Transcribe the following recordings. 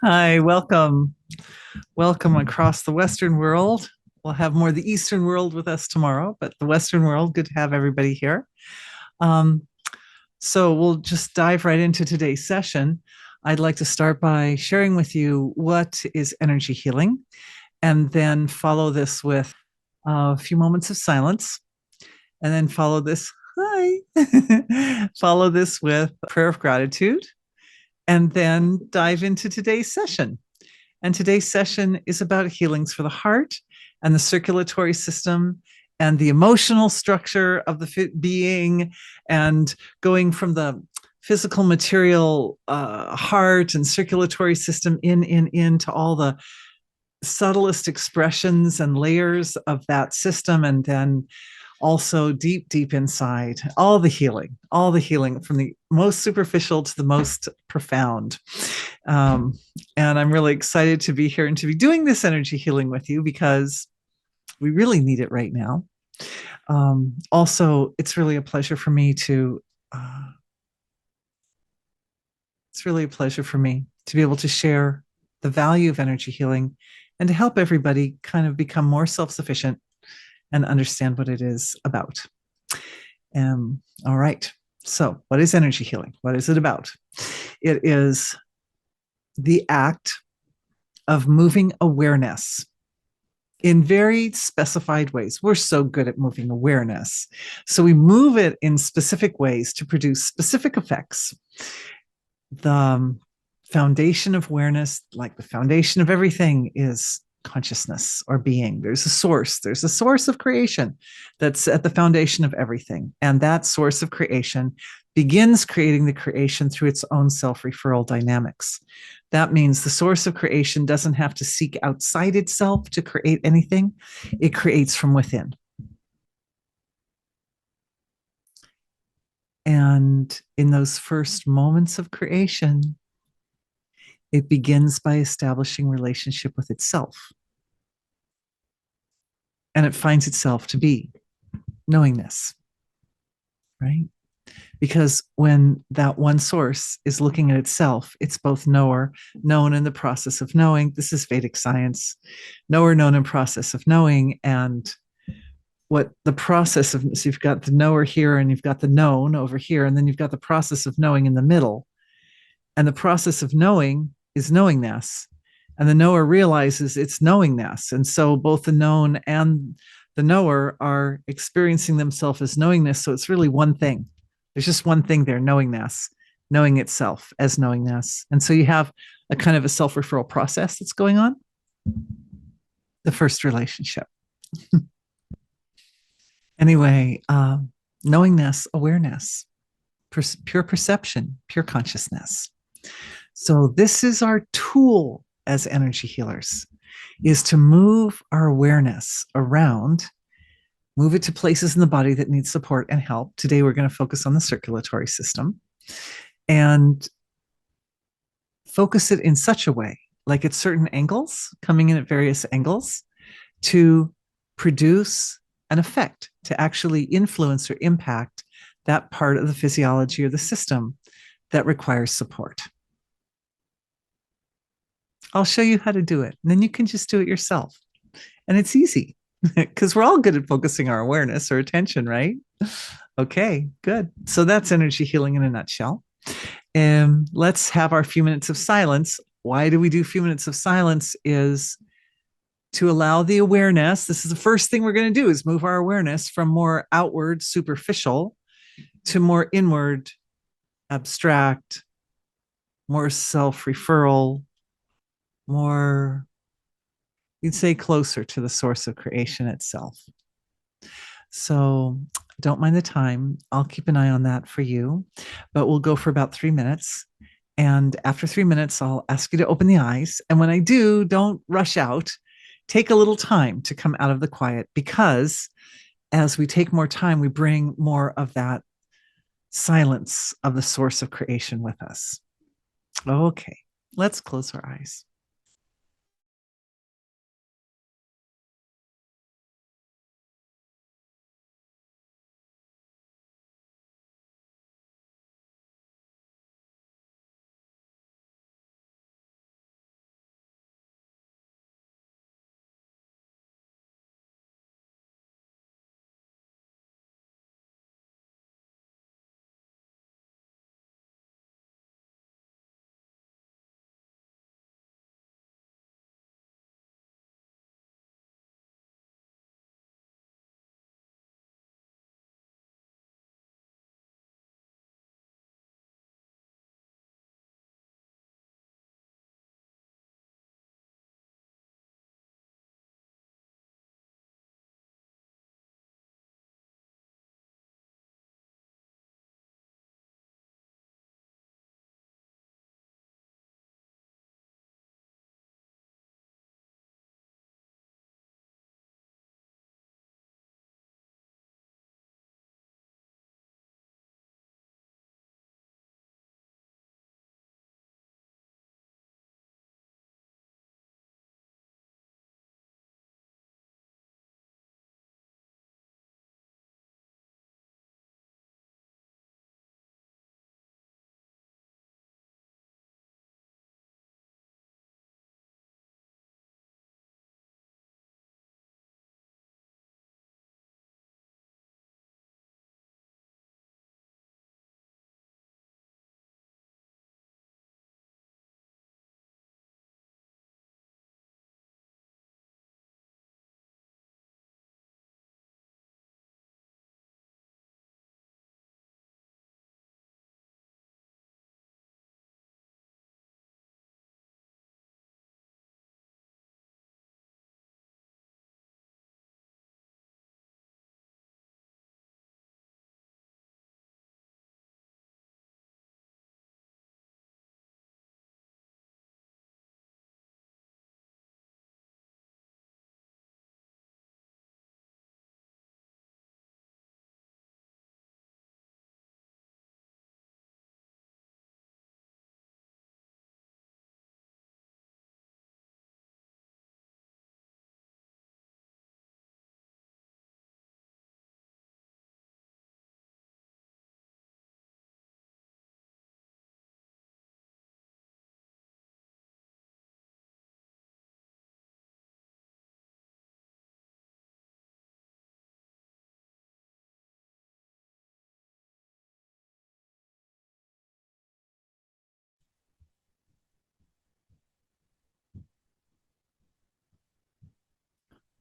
Hi, welcome. Welcome across the Western world. We'll have more of the Eastern world with us tomorrow, but the Western world, good to have everybody here. Um, so we'll just dive right into today's session. I'd like to start by sharing with you what is energy healing, and then follow this with a few moments of silence, and then follow this, hi, follow this with prayer of gratitude, and then dive into today's session. And today's session is about healings for the heart and the circulatory system and the emotional structure of the being, and going from the physical material heart and circulatory system in to all the subtlest expressions and layers of that system, and then also deep inside, all the healing from the most superficial to the most profound. um, and I'm really excited to be here and to be doing this energy healing with you, because we really need it right now. Also, it's really a pleasure for me to be able to share the value of energy healing and to help everybody kind of become more self-sufficient and understand what it is about. All right. So, what is energy healing? What is it about? It is the act of moving awareness in very specified ways. We're so good at moving awareness. So we move it in specific ways to produce specific effects. The foundation of awareness, like the foundation of everything, is consciousness or being. There's a source of creation that's at the foundation of everything. And that source of creation begins creating the creation through its own self-referral dynamics. That means the source of creation doesn't have to seek outside itself to create anything. It creates from within. And in those first moments of creation, it begins by establishing relationship with itself. And it finds itself to be knowingness, right? Because when that one source is looking at itself, it's both knower, known in the process of knowing. This is Vedic science. Knower, known in process of knowing. And what the process of, so you've got the knower here and you've got the known over here, and then you've got the process of knowing in the middle. And the process of knowing is knowingness. And the knower realizes it's knowingness. And so both the known and the knower are experiencing themselves as knowingness. So it's really one thing. There's just one thing there, knowingness, knowing itself as knowingness. And so you have a kind of a self-referral process that's going on. The first relationship. Anyway, knowingness, awareness, pure perception, pure consciousness. So this is our tool as energy healers, is to move our awareness around, move it to places in the body that need support and help. Today, we're going to focus on the circulatory system, and focus it in such a way, like at certain angles, coming in at various angles, to produce an effect, to actually influence or impact that part of the physiology or the system that requires support. I'll show you how to do it, and then you can just do it yourself. And it's easy because we're all good at focusing our awareness or attention, right? Okay, good. So that's energy healing in a nutshell. And let's have our few minutes of silence. Why do we do a few minutes of silence? Is to allow the awareness. This is the first thing we're going to do, is move our awareness from more outward, superficial, to more inward, abstract, more self-referral, more, you'd say, closer to the source of creation itself. So don't mind the time. I'll keep an eye on that for you, but we'll go for about 3 minutes. And after 3 minutes, I'll ask you to open the eyes. And when I do, don't rush out. Take a little time to come out of the quiet, because as we take more time, we bring more of that silence of the source of creation with us. Okay, let's close our eyes.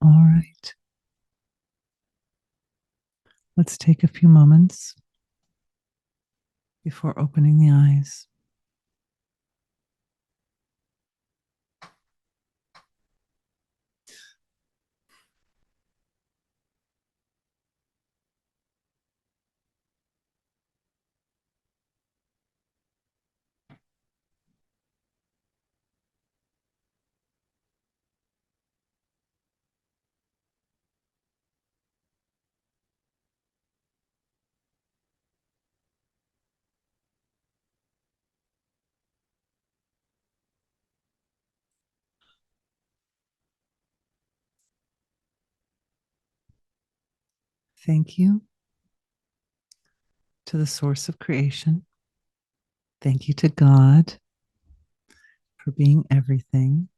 All right. Let's take a few moments before opening the eyes. Thank you to the source of creation. Thank you to God for being everything.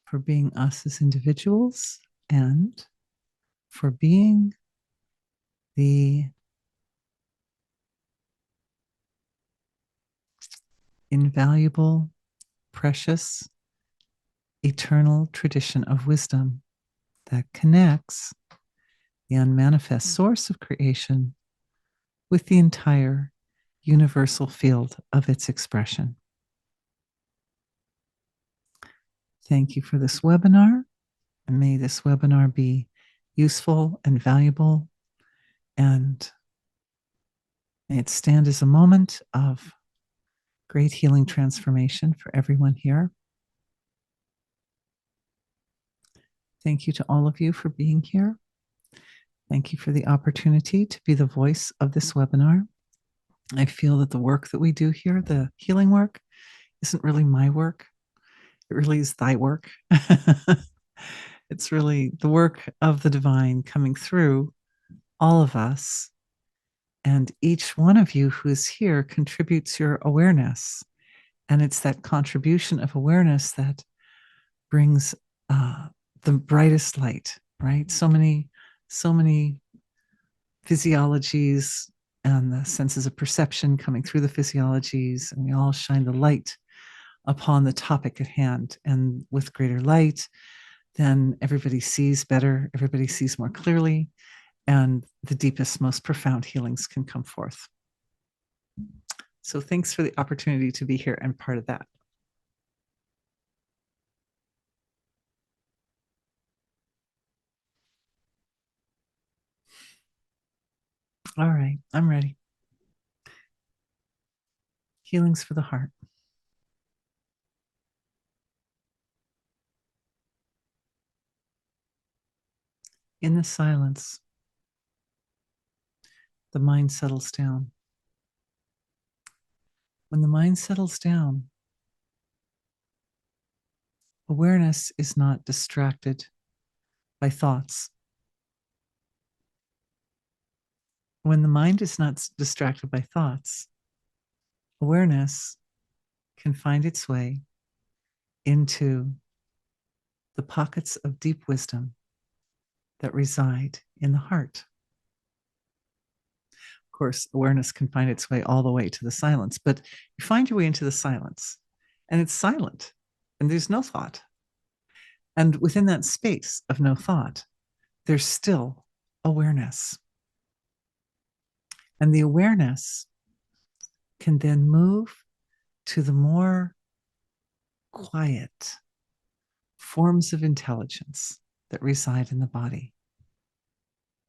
For being us as individuals, and for being the invaluable, precious, eternal tradition of wisdom that connects the unmanifest source of creation with the entire universal field of its expression. Thank you for this webinar, and may this webinar be useful and valuable, and may it stand as a moment of great healing transformation for everyone here. Thank you to all of you for being here. Thank you for the opportunity to be the voice of this webinar. I feel that the work that we do here, the healing work, isn't really my work. It really is thy work. It's really the work of the divine coming through all of us. And each one of you who is here contributes your awareness. And it's that contribution of awareness that brings the brightest light, right? So many physiologies and the senses of perception coming through the physiologies, and we all shine the light upon the topic at hand. And with greater light, then everybody sees better, everybody sees more clearly, and the deepest, most profound healings can come forth. So thanks for the opportunity to be here and part of that. All right, I'm ready. Healings for the heart. In the silence, the mind settles down. When the mind settles down, awareness is not distracted by thoughts. When the mind is not distracted by thoughts, awareness can find its way into the pockets of deep wisdom that reside in the heart. Of course, awareness can find its way all the way to the silence, but you find your way into the silence, and it's silent, and there's no thought. And within that space of no thought, there's still awareness. And the awareness can then move to the more quiet forms of intelligence that reside in the body.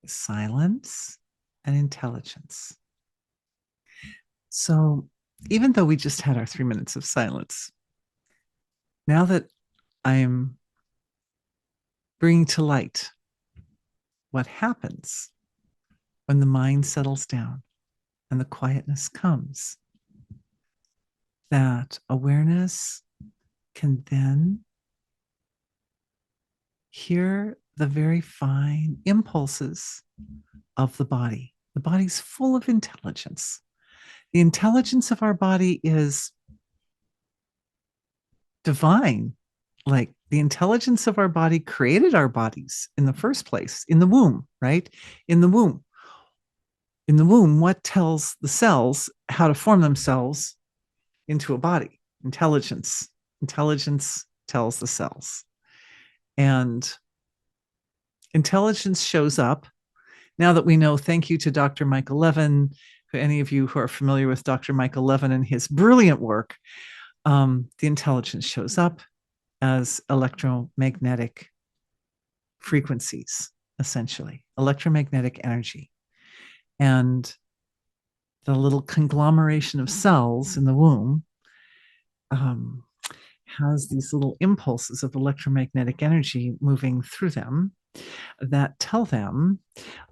Silence and intelligence. So even though we just had our 3 minutes of silence, now that I'm bringing to light what happens when the mind settles down and the quietness comes, that awareness can then hear the very fine impulses of the body. The body's full of intelligence. The intelligence of our body is divine. Like the intelligence of our body created our bodies in the first place, in the womb, right? In the womb. In the womb, what tells the cells how to form themselves into a body? Intelligence. Intelligence tells the cells. And intelligence shows up now that we know, thank you to Dr. Michael Levin, for any of you who are familiar with Dr. Michael Levin and his brilliant work, the intelligence shows up as electromagnetic frequencies, essentially, electromagnetic energy. And the little conglomeration of cells in the womb has these little impulses of electromagnetic energy moving through them that tell them,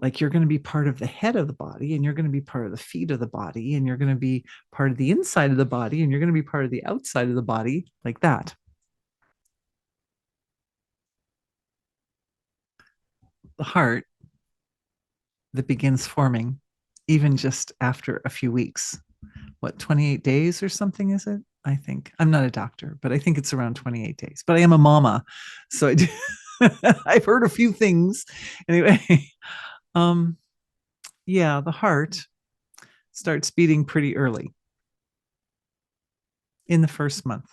like, you're going to be part of the head of the body, and you're going to be part of the feet of the body, and you're going to be part of the inside of the body, and you're going to be part of the outside of the body, like that. The heart that begins forming even just after a few weeks. What, 28 days or something is it? I think. I'm not a doctor, but I think it's around 28 days. But I am a mama, so I've heard a few things. Anyway, yeah, the heart starts beating pretty early in the first month.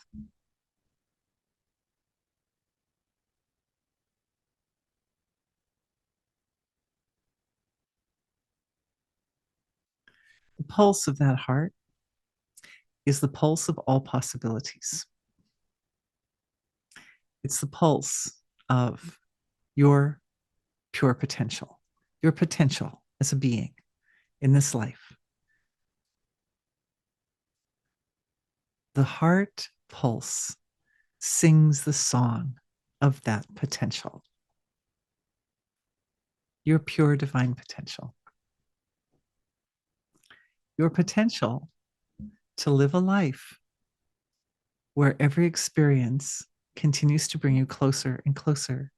The pulse of that heart is the pulse of all possibilities. It's the pulse of your pure potential, your potential as a being in this life. The heart pulse sings the song of that potential, your pure divine potential, your potential to live a life where every experience continues to bring you closer and closer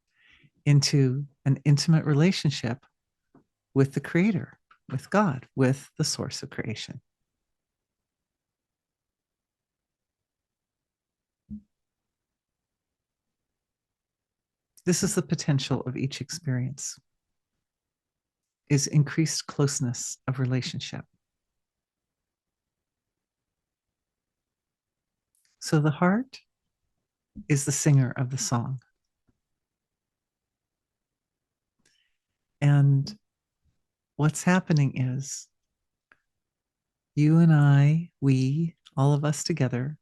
into an intimate relationship with the Creator, with God, with the source of creation. This is the potential of each experience, is increased closeness of relationship. So the heart is the singer of the song. And what's happening is you and I, we, all of us together,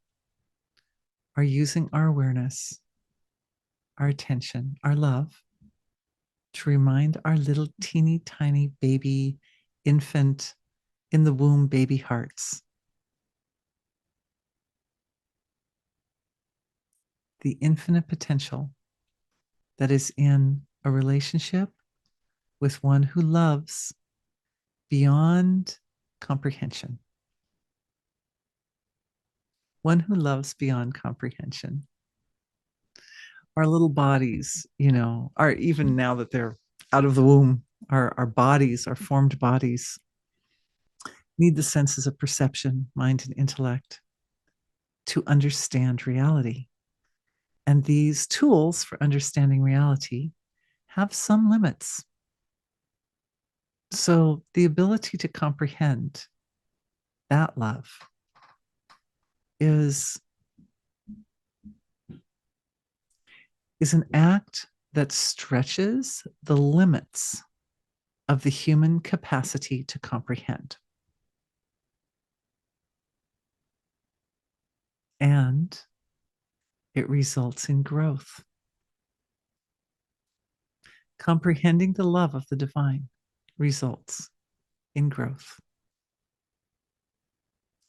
are using our awareness, our attention, our love to remind our little teeny tiny baby, infant, in the womb baby hearts the infinite potential that is in a relationship with one who loves beyond comprehension. One who loves beyond comprehension. Our little bodies, are, even now that they're out of the womb, our bodies, our formed bodies, need the senses of perception, mind, and intellect to understand reality. And these tools for understanding reality have some limits. So the ability to comprehend that love is an act that stretches the limits of the human capacity to comprehend. And it results in growth. Comprehending the love of the divine results in growth.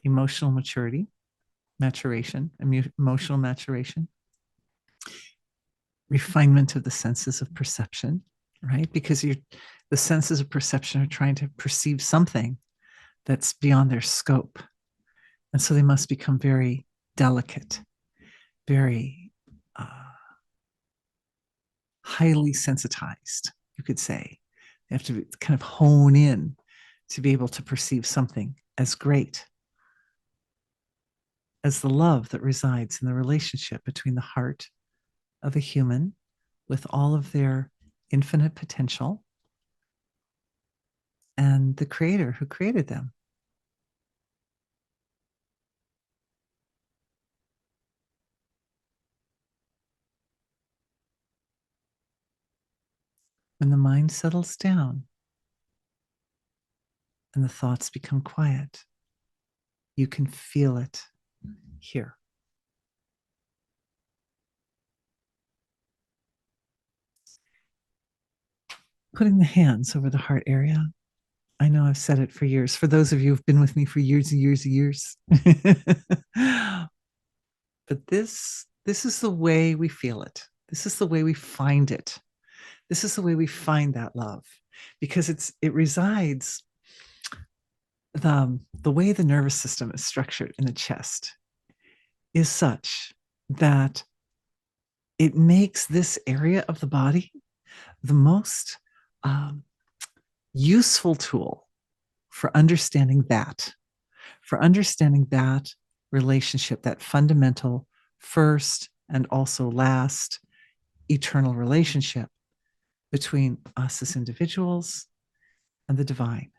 Emotional maturity, maturation, emotional maturation, refinement of the senses of perception, right? Because the senses of perception are trying to perceive something that's beyond their scope. And so they must become very delicate, very highly sensitized, you could say. They have to kind of hone in to be able to perceive something as great as the love that resides in the relationship between the heart of a human with all of their infinite potential and the Creator who created them. when the mind settles down and the thoughts become quiet, you can feel it here. Putting the hands over the heart area. I know I've said it for years. For those of you who've been with me for years and years and years. But this is the way we feel it. This is the way we find it. This is the way we find that love, because it resides, the way the nervous system is structured in the chest is such that it makes this area of the body the most useful tool for understanding that relationship, that fundamental first and also last eternal relationship between us as individuals and the divine.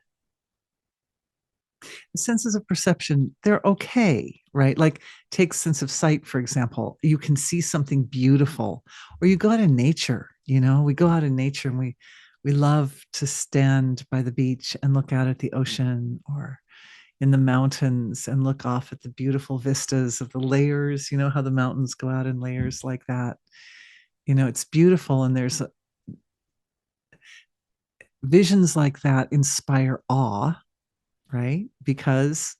The senses of perception, they're okay, right? Like take sense of sight, for example. You can see something beautiful, or you go out in nature, we go out in nature and we love to stand by the beach and look out at the ocean, or in the mountains and look off at the beautiful vistas of the layers, how the mountains go out in layers like that. It's beautiful, and there's visions like that inspire awe, right? Because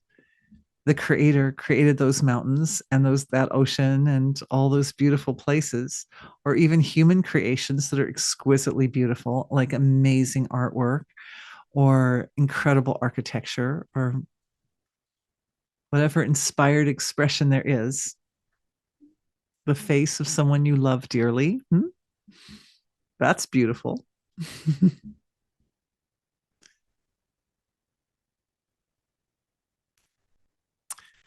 the creator created those mountains and that ocean and all those beautiful places, or even human creations that are exquisitely beautiful, like amazing artwork or incredible architecture or whatever inspired expression there is. The face of someone you love dearly. That's beautiful.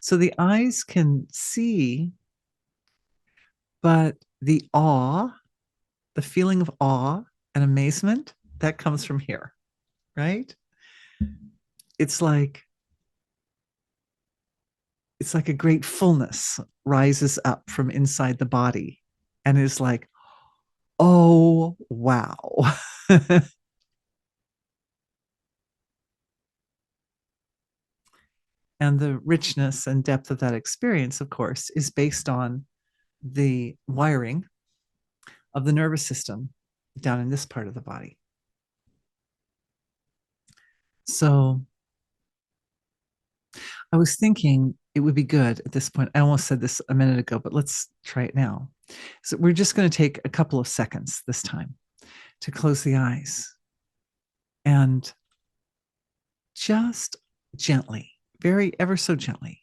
So the eyes can see, but the awe, the feeling of awe and amazement, that comes from here, right? It's like a great fullness rises up from inside the body and is like, oh, wow. And the richness and depth of that experience, of course, is based on the wiring of the nervous system down in this part of the body. So I was thinking it would be good at this point. I almost said this a minute ago, but let's try it now. So we're just going to take a couple of seconds this time to close the eyes and just gently, very ever so gently,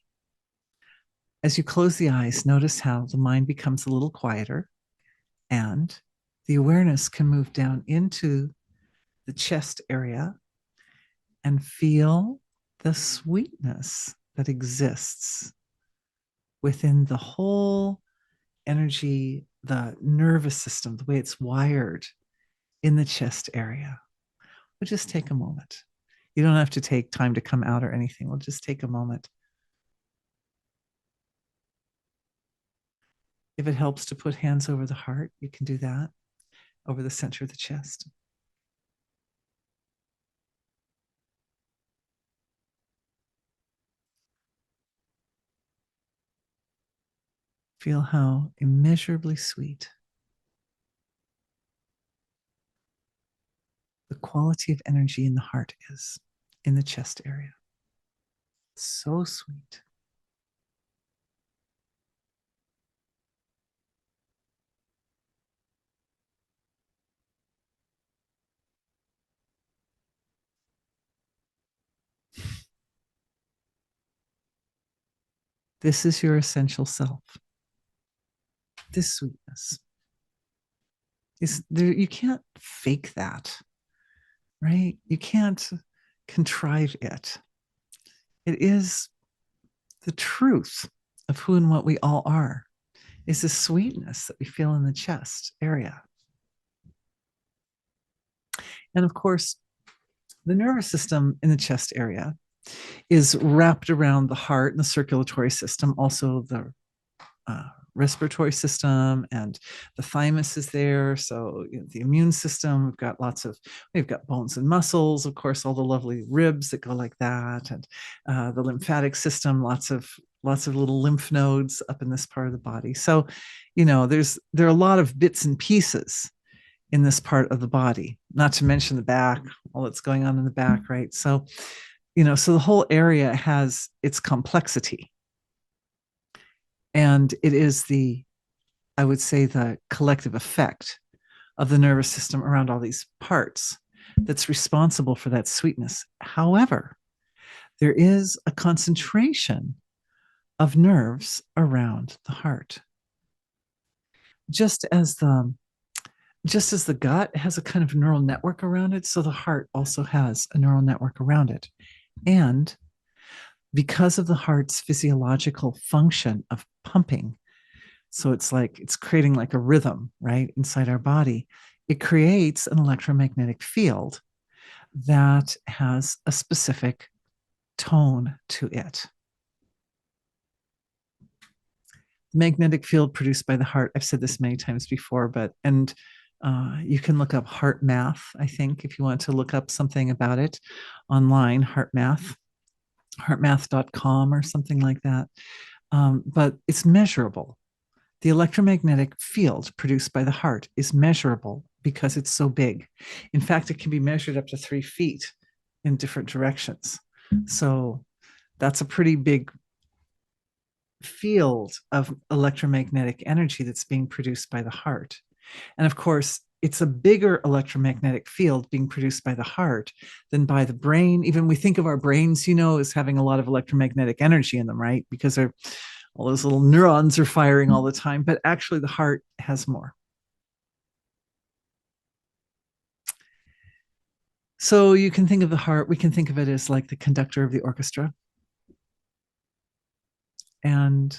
as you close the eyes, notice how the mind becomes a little quieter and the awareness can move down into the chest area and feel the sweetness that exists within the whole energy, the nervous system, the way it's wired in the chest area. We'll just take a moment. You don't have to take time to come out or anything. We'll just take a moment. If it helps to put hands over the heart, you can do that, over the center of the chest. Feel how immeasurably sweet the quality of energy in the heart is in the chest area. So sweet. This is your essential self. This sweetness is there. You can't fake that, right? You can't contrive it. It is the truth of who and what we all are, is the sweetness that we feel in the chest area. And of course, the nervous system in the chest area is wrapped around the heart and the circulatory system, also the respiratory system, and the thymus is there. So the immune system, we've got bones and muscles, of course, all the lovely ribs that go like that, and the lymphatic system, lots of little lymph nodes up in this part of the body. So, there are a lot of bits and pieces in this part of the body, not to mention the back, all that's going on in the back, right? So, so the whole area has its complexity. And it is I would say, the collective effect of the nervous system around all these parts that's responsible for that sweetness. However, there is a concentration of nerves around the heart. Just as the gut has a kind of neural network around it, so the heart also has a neural network around it. And because of the heart's physiological function of pumping, so it's creating like a rhythm, right, inside our body, it creates an electromagnetic field that has a specific tone to it. Magnetic field produced by the heart. I've said this many times before, you can look up heart math, I think, if you want to look up something about it online, heart math, heartmath.com or something like that. But it's measurable. The electromagnetic field produced by the heart is measurable because it's so big. In fact, it can be measured up to 3 feet in different directions. So that's a pretty big field of electromagnetic energy that's being produced by the heart. And of course, it's a bigger electromagnetic field being produced by the heart than by the brain. Even we think of our brains, as having a lot of electromagnetic energy in them, right? Because all those little neurons are firing all the time, but actually the heart has more. So you can think of the heart, we can think of it as like the conductor of the orchestra. And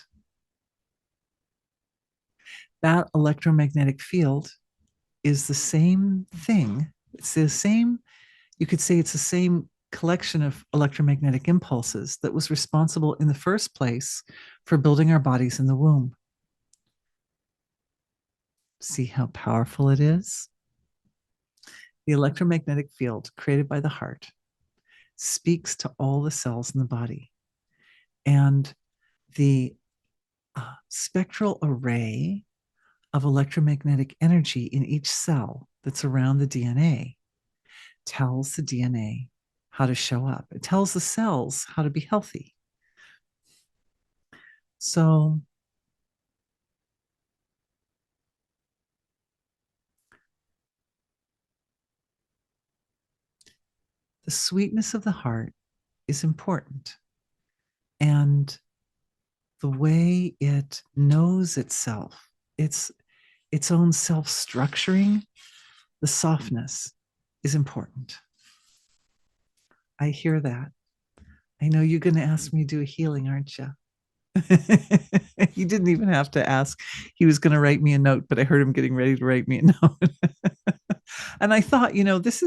that electromagnetic field is the same thing. It's the same, you could say it's the same collection of electromagnetic impulses that was responsible in the first place for building our bodies in the womb. See how powerful it is? The electromagnetic field created by the heart speaks to all the cells in the body. And the spectral array of electromagnetic energy in each cell that's around the DNA tells the DNA how to show up. It tells the cells how to be healthy. So the sweetness of the heart is important. And the way it knows itself, its own self-structuring, the softness is important. I hear that. I know you're going to ask me to do a healing, aren't you? He didn't even have to ask. He was going to write me a note, but I heard him getting ready to write me a note. And I thought, this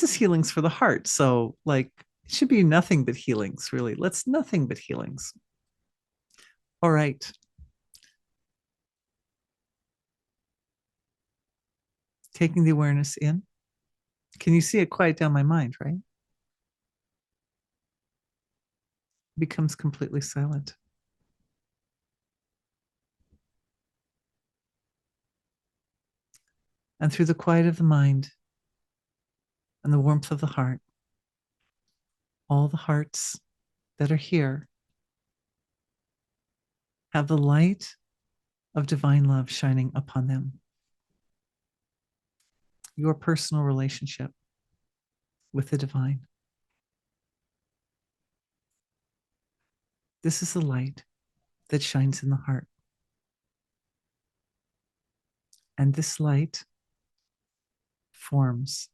is healings for the heart. So it should be nothing but healings, really. Let's nothing but healings. All right. Taking the awareness in. Can you see it quiet down my mind, right? It becomes completely silent. And through the quiet of the mind and the warmth of the heart, all the hearts that are here have the light of divine love shining upon them. Your personal relationship with the divine. This is the light that shines in the heart. And this light forms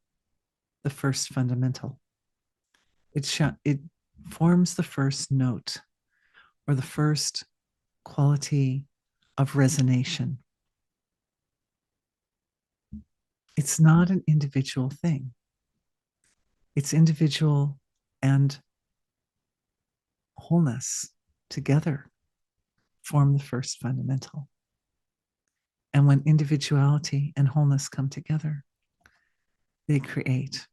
the first fundamental. It forms the first note or the first quality of resonation. It's not an individual thing. It's individual and wholeness together. form the first fundamental. And when individuality and wholeness come together, they create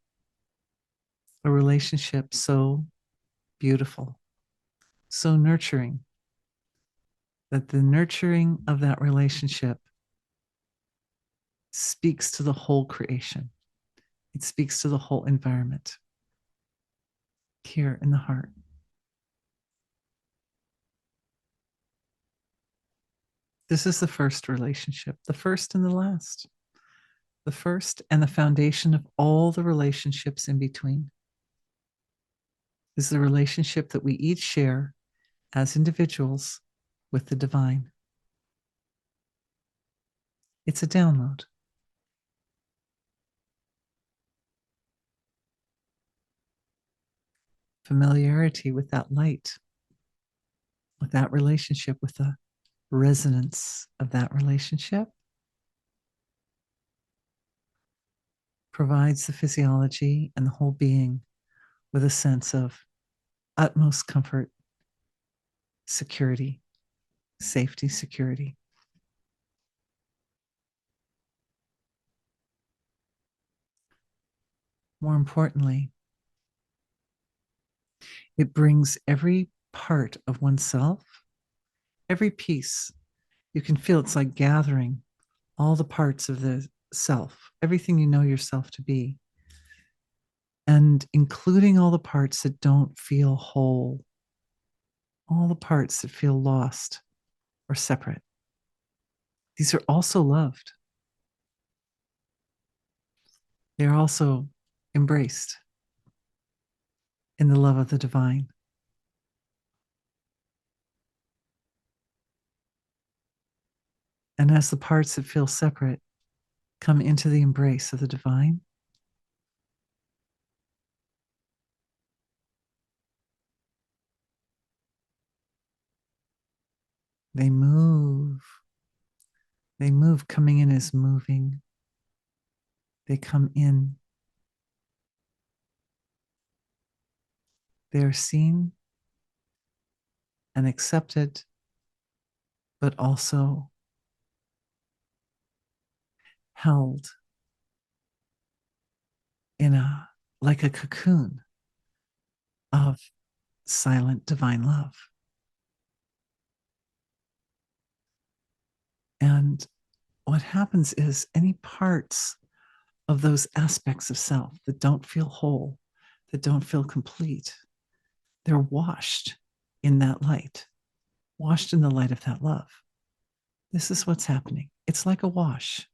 a relationship so beautiful, so nurturing, that the nurturing of that relationship speaks to the whole creation. It speaks to the whole environment here in the heart. This is the first relationship, the first and the last, the first and the foundation of all the relationships in between is the relationship that we each share as individuals with the divine. It's a download. Familiarity with that light, with that relationship, with the resonance of that relationship provides the physiology and the whole being with a sense of utmost comfort, security, safety, security. More importantly, it brings every part of oneself, every piece. You can feel it's like gathering all the parts of the self, everything you know yourself to be, and including all the parts that don't feel whole, all the parts that feel lost or separate. These are also loved. They're also embraced in the love of the divine. And as the parts that feel separate come into the embrace of the divine, they move. They move. Coming in is moving. They come in. They are seen and accepted, but also held in a like a cocoon of silent divine love. And what happens is any parts of those aspects of self that don't feel whole, that don't feel complete, they're washed in that light, washed in the light of that love. This is what's happening. It's like a wash.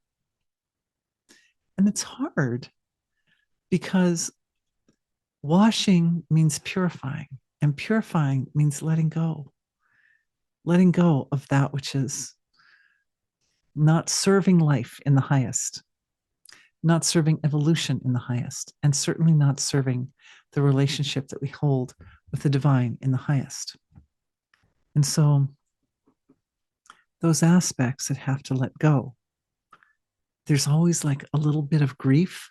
And it's hard because washing means purifying, and purifying means letting go of that which is not serving life in the highest, not serving evolution in the highest, and certainly not serving the relationship that we hold with the divine in the highest. And so those aspects that have to let go, there's always like a little bit of grief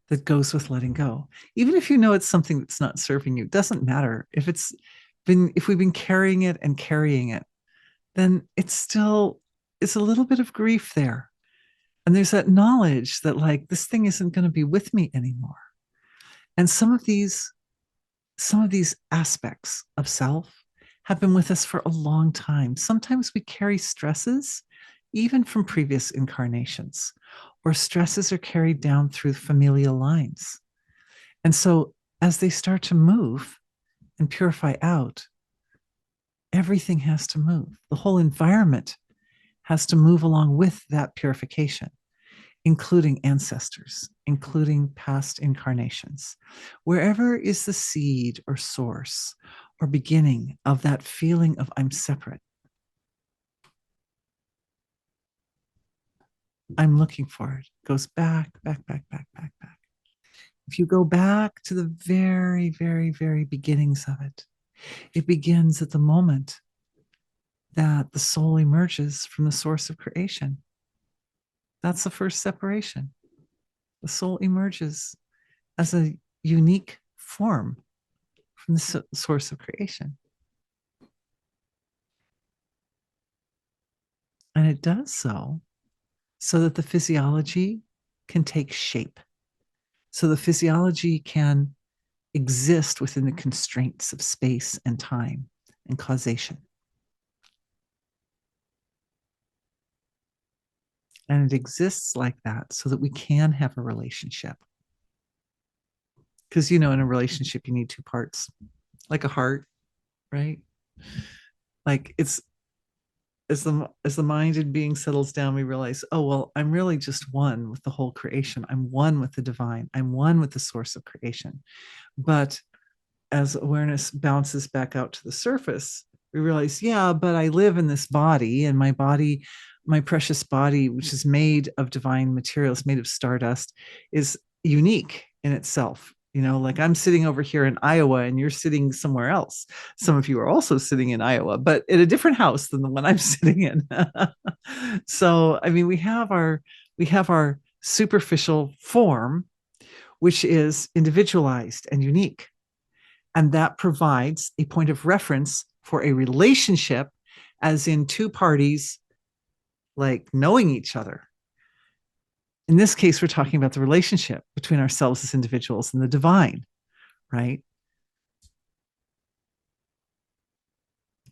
that goes with letting go. Even if you know it's something that's not serving you, it doesn't matter. If we've been carrying it, then it's a little bit of grief there. And there's that knowledge that like this thing isn't going to be with me anymore. And some of these aspects of self have been with us for a long time. Sometimes we carry stresses even from previous incarnations, or stresses are carried down through familial lines. And so as they start to move and purify out, everything has to move. The whole environment has to move along with that purification, including ancestors, including past incarnations. Wherever is the seed or source or beginning of that feeling of I'm separate, I'm looking for it. It goes back. If you go back to the very, very, very beginnings of it, it begins at the moment that the soul emerges from the source of creation. That's the first separation. The soul emerges as a unique form from the source of creation. And it does so that the physiology can take shape. So the physiology can exist within the constraints of space and time and causation. And it exists like that so that we can have a relationship. Because, in a relationship, you need two parts, like a heart, right? Like it's as the mind and being settles down, we realize, oh, well, I'm really just one with the whole creation. I'm one with the divine. I'm one with the source of creation. But as awareness bounces back out to the surface, we realize, yeah, but I live in this body, and my body, my precious body, which is made of divine materials, made of stardust, is unique in itself. Like I'm sitting over here in Iowa and you're sitting somewhere else. Some of you are also sitting in Iowa, but in a different house than the one I'm sitting in. So, I mean, we have our superficial form, which is individualized and unique. And that provides a point of reference for a relationship, as in two parties like knowing each other. In this case, we're talking about the relationship between ourselves as individuals and the divine, right?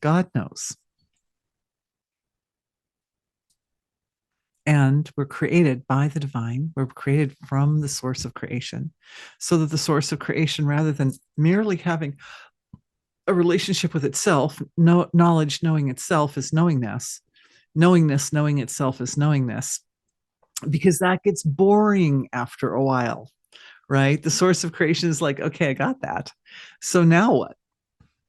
God knows. And we're created by the divine. We're created from the source of creation, so that the source of creation, rather than merely having a relationship with itself, knowledge knowing itself is knowingness, knowingness knowing itself is knowingness, because that gets boring after a while, right? The source of creation is like, okay, I got that. So now what?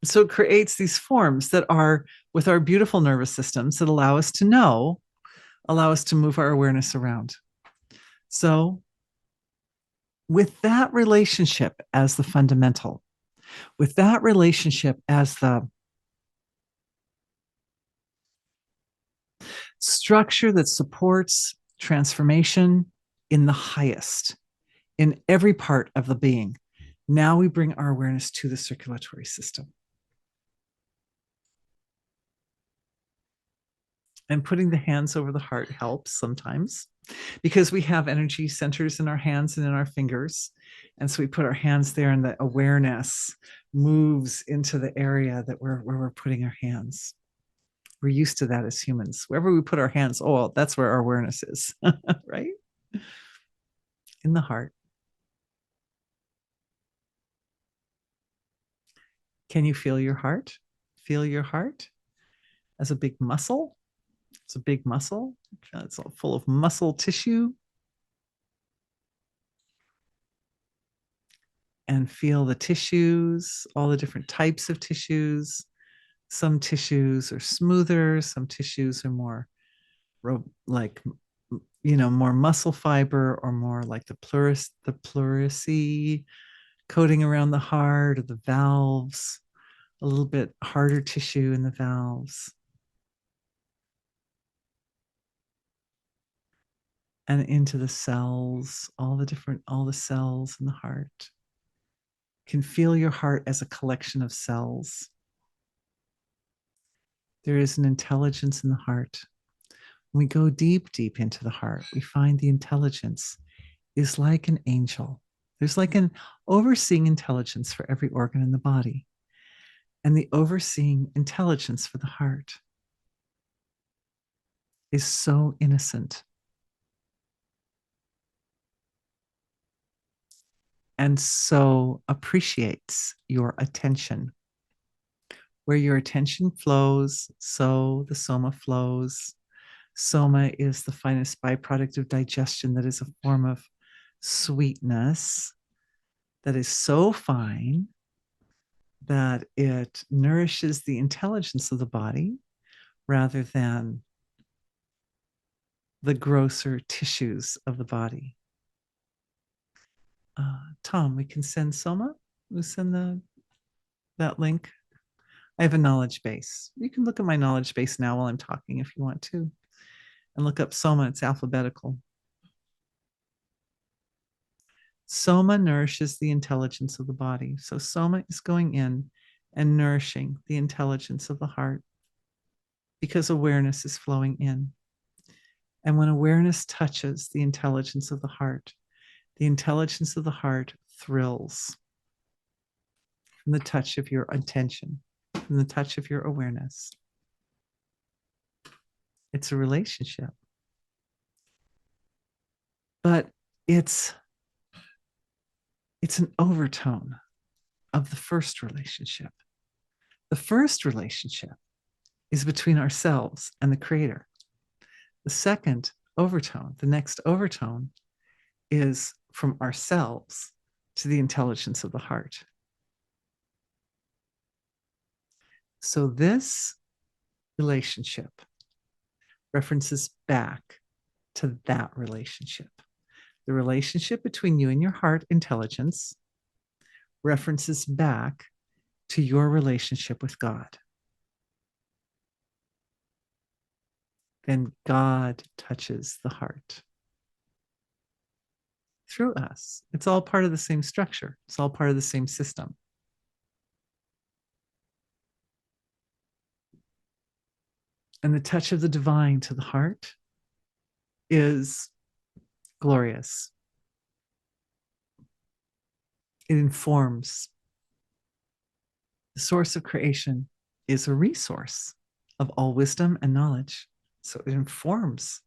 So it creates these forms that are with our beautiful nervous systems that allow us to know, allow us to move our awareness around. So, with that relationship as the fundamental, with that relationship as the structure that supports transformation in the highest, in every part of the being, now we bring our awareness to the circulatory system. And putting the hands over the heart helps sometimes, because we have energy centers in our hands and in our fingers. And so we put our hands there, and the awareness moves into the area where we're putting our hands. We're used to that as humans. Wherever we put our hands, oh, well, that's where our awareness is, right? In the heart. Can you feel your heart? Feel your heart as a big muscle. It's a big muscle. It's all full of muscle tissue. And feel the tissues, all the different types of tissues. Some tissues are smoother, some tissues are more like, more muscle fiber, or more like the pleurisy coating around the heart, or the valves, a little bit harder tissue in the valves. And into the cells, all the cells in the heart. Can feel your heart as a collection of cells. There is an intelligence in the heart. When we go deep, deep into the heart, we find the intelligence is like an angel. There's like an overseeing intelligence for every organ in the body, and the overseeing intelligence for the heart is so innocent and so appreciates your attention. Where your attention flows, so the soma flows. Soma is the finest byproduct of digestion, that is a form of sweetness that is so fine that it nourishes the intelligence of the body rather than the grosser tissues of the body. Tom, we can send Soma. We'll send that link. I have a knowledge base. You can look at my knowledge base now while I'm talking if you want to, and look up Soma. It's alphabetical. Soma nourishes the intelligence of the body. So Soma is going in and nourishing the intelligence of the heart, because awareness is flowing in. And when awareness touches the intelligence of the intelligence of the heart thrills from the touch of your attention, from the touch of your awareness. It's a relationship. But it's an overtone of the first relationship. The first relationship is between ourselves and the Creator. The second overtone, the next overtone, is from ourselves to the intelligence of the heart. So this relationship references back to that relationship. The relationship between you and your heart intelligence references back to your relationship with God. Then God touches the heart through us. It's all part of the same structure. It's all part of the same system. And the touch of the divine to the heart is glorious. It informs. The source of creation is a resource of all wisdom and knowledge. So it informs.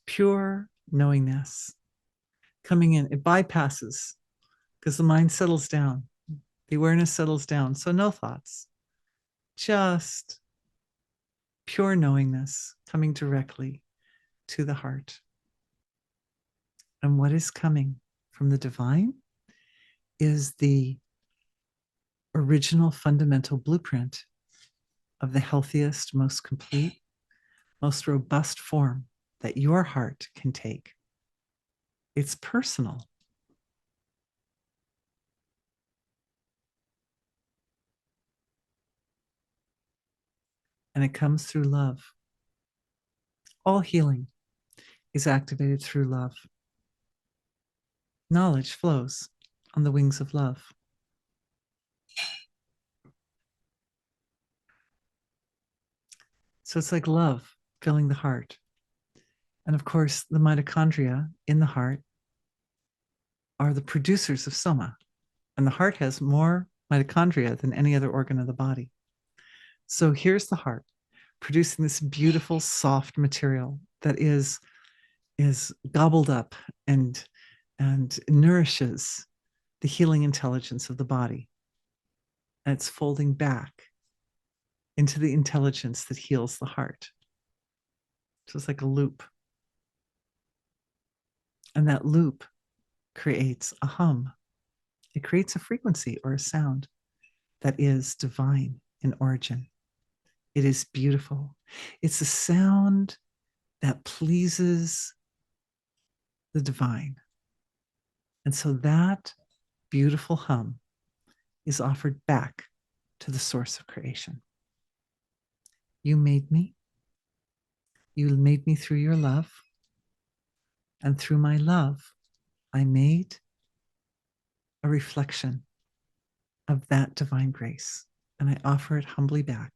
Pure knowingness coming in. It bypasses because the mind settles down. The awareness settles down. So no thoughts, just pure knowingness coming directly to the heart. And what is coming from the divine is the original fundamental blueprint of the healthiest, most complete, most robust form that your heart can take. It's personal. And it comes through love. All healing is activated through love. Knowledge flows on the wings of love. So it's like love filling the heart. And of course, the mitochondria in the heart are the producers of soma. And the heart has more mitochondria than any other organ of the body. So here's the heart producing this beautiful, soft material that is gobbled up and nourishes the healing intelligence of the body. And it's folding back into the intelligence that heals the heart. So it's like a loop. And that loop creates a hum. It creates a frequency or a sound that is divine in origin. It is beautiful. It's a sound that pleases the divine. And so that beautiful hum is offered back to the source of creation. You made me. You made me through your love. And through my love, I made a reflection of that divine grace. And I offer it humbly back.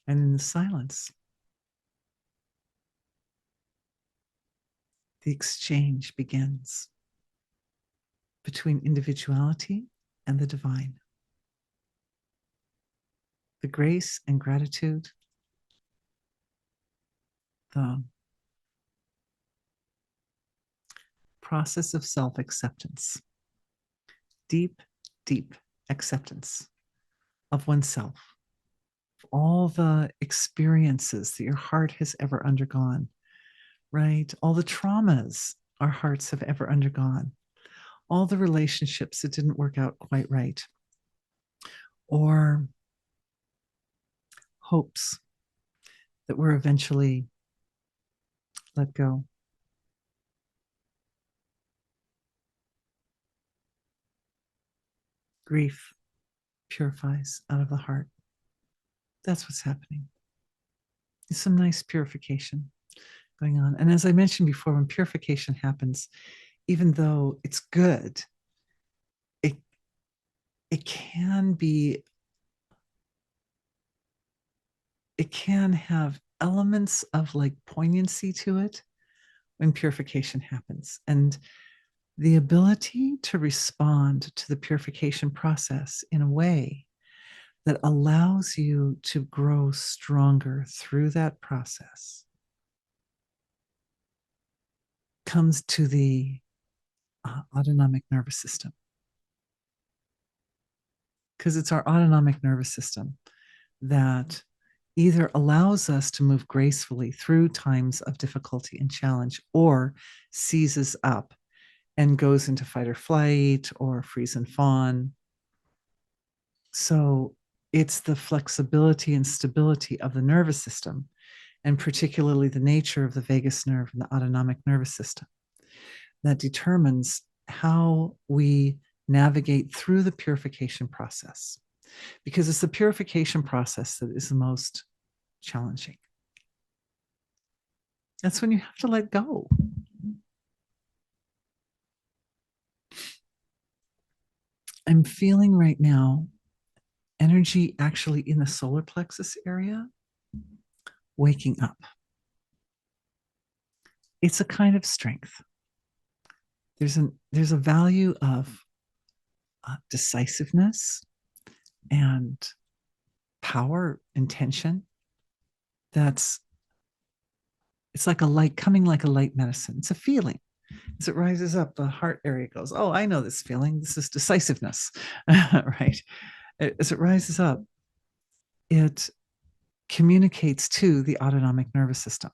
And in the silence, the exchange begins between individuality and the divine. The grace and gratitude, the process of self-acceptance, deep, deep acceptance of oneself, of all the experiences that your heart has ever undergone, right? All the traumas our hearts have ever undergone, all the relationships that didn't work out quite right, or hopes that were eventually let go. Grief purifies out of the heart. That's what's happening. It's some nice purification. going on. And as I mentioned before, when purification happens, even though it's good, it it can be, it can have elements of like poignancy to it when purification happens. And the ability to respond to the purification process in a way that allows you to grow stronger through that process comes to the autonomic nervous system. Because it's our autonomic nervous system that either allows us to move gracefully through times of difficulty and challenge or seizes up and goes into fight or flight or freeze and fawn. So it's the flexibility and stability of the nervous system, and particularly the nature of the vagus nerve and the autonomic nervous system, that determines how we navigate through the purification process. Because it's the purification process that is the most challenging. That's when you have to let go. I'm feeling right now energy actually in the solar plexus area waking up. It's a kind of strength. There's a value of decisiveness and power, intention. It's like a light coming, like a light medicine. It's a feeling. As it rises up, the heart area goes, oh, I know this feeling. This is decisiveness, right? As it rises up, it communicates to the autonomic nervous system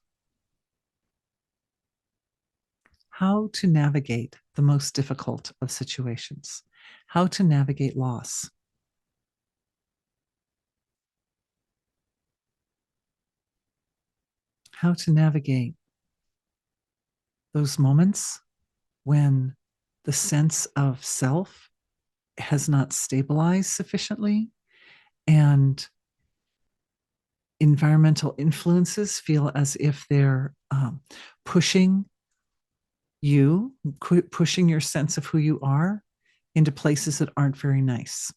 how to navigate the most difficult of situations, how to navigate loss. How to navigate those moments when the sense of self has not stabilized sufficiently and environmental influences feel as if they're pushing you, pushing your sense of who you are into places that aren't very nice.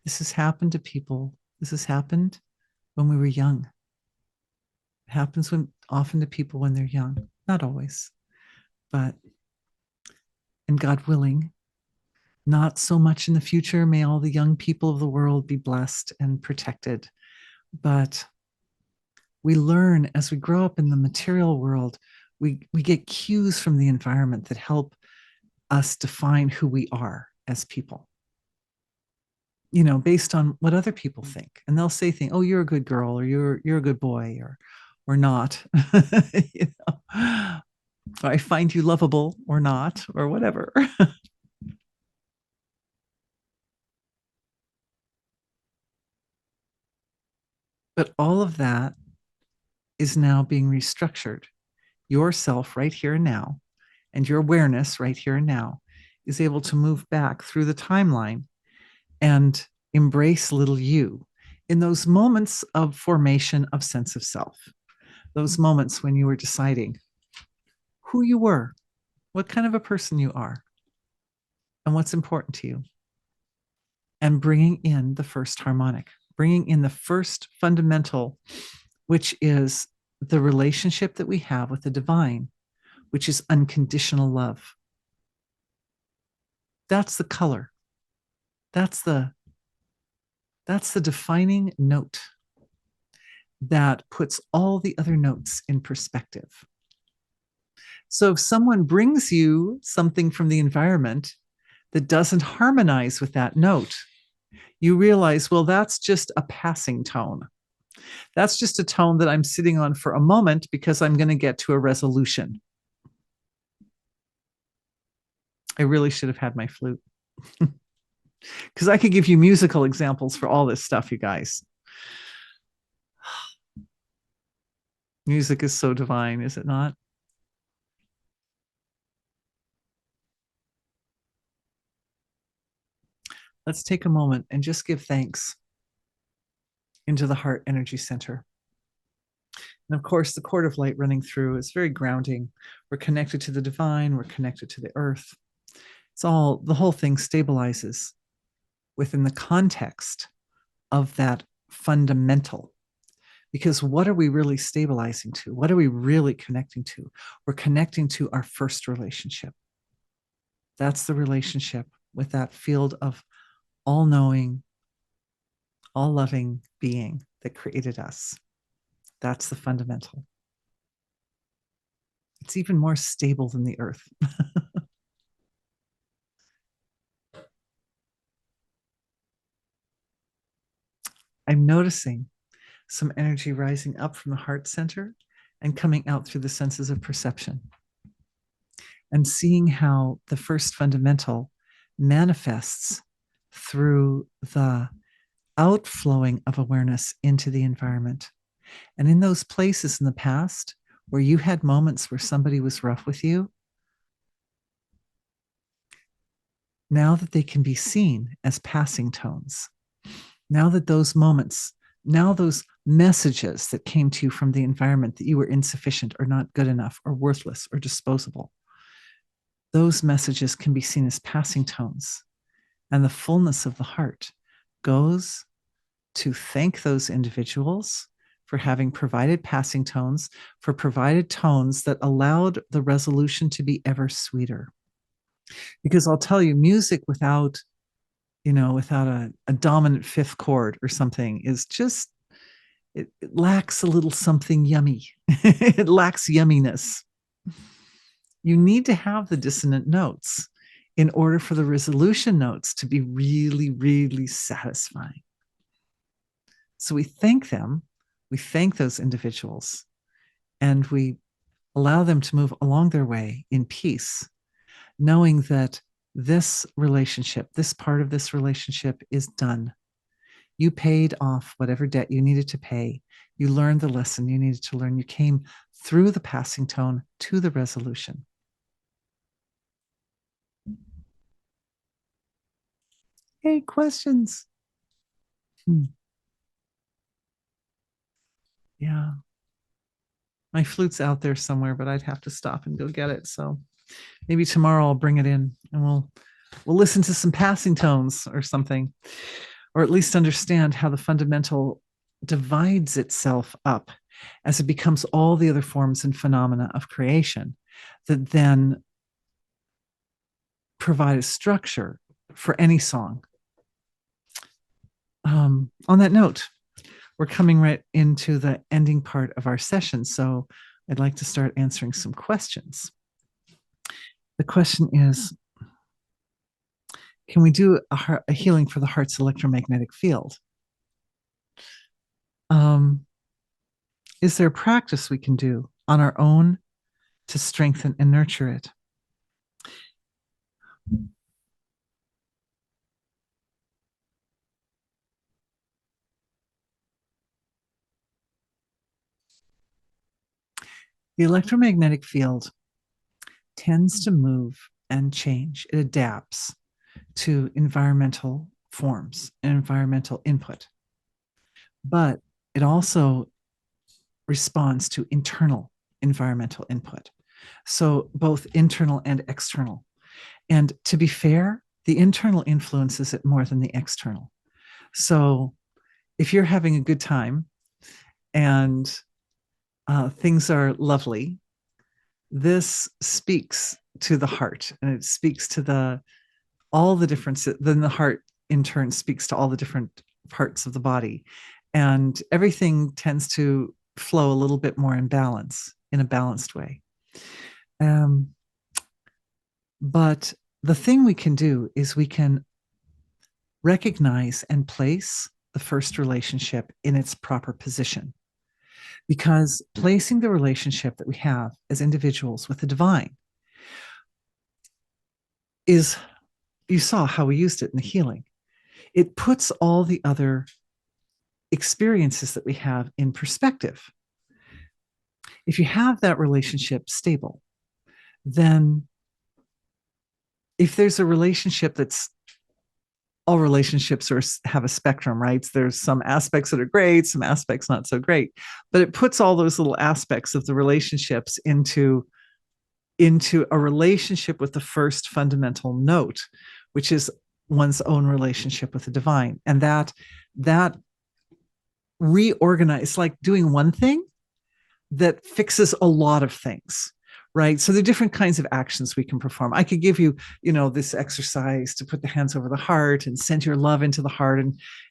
This has happened to people. This has happened when we were young. It happens often to people when they're young. Not always, but, and God willing, not so much in the future. May all the young people of the world be blessed and protected. But we learn as we grow up in the material world, we get cues from the environment that help us define who we are as people, based on what other people think. And they'll say things, oh, you're a good girl, or you're a good boy, or not. Or I find you lovable, or not, or whatever. But all of that is now being restructured. Yourself right here and now, and your awareness right here and now is able to move back through the timeline and embrace little you in those moments of formation of sense of self, those moments when you were deciding who you were, what kind of a person you are, and what's important to you, and bringing in the first harmonic, bringing in the first fundamental, which is the relationship that we have with the divine, which is unconditional love. That's the color. That's the defining note that puts all the other notes in perspective. So if someone brings you something from the environment that doesn't harmonize with that note, you realize, well, that's just a passing tone. That's just a tone that I'm sitting on for a moment because I'm going to get to a resolution. I really should have had my flute. Because I could give you musical examples for all this stuff, you guys. Music is so divine, is it not? Let's take a moment and just give thanks. into the heart energy center. And of course, the cord of light running through is very grounding. We're connected to the divine, we're connected to the earth. The whole thing stabilizes within the context of that fundamental. Because what are we really stabilizing to? What are we really connecting to? We're connecting to our first relationship. That's the relationship with that field of all knowing, all loving being that created us. That's the fundamental. It's even more stable than the earth. I'm noticing some energy rising up from the heart center and coming out through the senses of perception, and seeing how the first fundamental manifests through the outflowing of awareness into the environment. And in those places in the past where you had moments where somebody was rough with you, now that they can be seen as passing tones, now that those moments, now those messages that came to you from the environment that you were insufficient or not good enough or worthless or disposable, those messages can be seen as passing tones. And the fullness of the heart goes to thank those individuals for having provided passing tones, for provided tones that allowed the resolution to be ever sweeter. Because I'll tell you, music without a dominant fifth chord or something is just, it lacks a little something yummy. It lacks yumminess. You need to have the dissonant notes in order for the resolution notes to be really, really satisfying. So we thank them, we thank those individuals, and we allow them to move along their way in peace, knowing that this relationship, this part of this relationship is done. You paid off whatever debt you needed to pay. You learned the lesson you needed to learn. You came through the passing tone to the resolution. Hey, questions? Yeah. My flute's out there somewhere, but I'd have to stop and go get it. So maybe tomorrow I'll bring it in and we'll listen to some passing tones or something, or at least understand how the fundamental divides itself up as it becomes all the other forms and phenomena of creation that then provide a structure for any song. On that note, we're coming right into the ending part of our session, so I'd like to start answering some questions. The question is, can we do a healing for the heart's electromagnetic field? Is there a practice we can do on our own to strengthen and nurture it? The electromagnetic field tends to move and change. It adapts to environmental forms and environmental input, but it also responds to internal environmental input. So both internal and external. And to be fair, the internal influences it more than the external. So if you're having a good time and things are lovely, this speaks to the heart, and it speaks to all the differences. Then the heart in turn speaks to all the different parts of the body, and everything tends to flow a little bit more in balance, in a balanced way. But the thing we can do is we can recognize and place the first relationship in its proper position. Because placing the relationship that we have as individuals with the divine is, you saw how we used it in the healing. It puts all the other experiences that we have in perspective. If you have that relationship stable, then if there's a relationship that's all relationships have a spectrum, right? There's some aspects that are great, some aspects not so great, but it puts all those little aspects of the relationships into a relationship with the first fundamental note, which is one's own relationship with the divine. And that reorganize, like doing one thing that fixes a lot of things, right? So there are different kinds of actions we can perform. I could give you, this exercise to put the hands over the heart and send your love into the heart,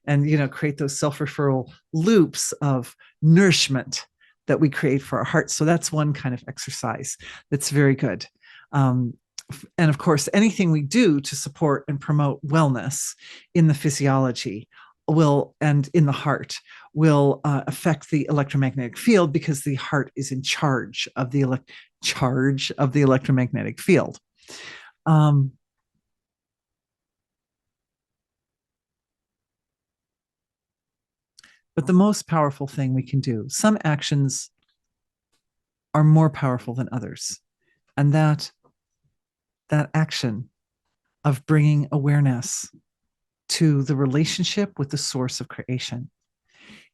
and create those self-referral loops of nourishment that we create for our hearts. So that's one kind of exercise that's very good. And of course, anything we do to support and promote wellness in the physiology and in the heart will affect the electromagnetic field, because the heart is in charge of the electromagnetic field. But the most powerful thing we can do, some actions are more powerful than others, and that action of bringing awareness to the relationship with the source of creation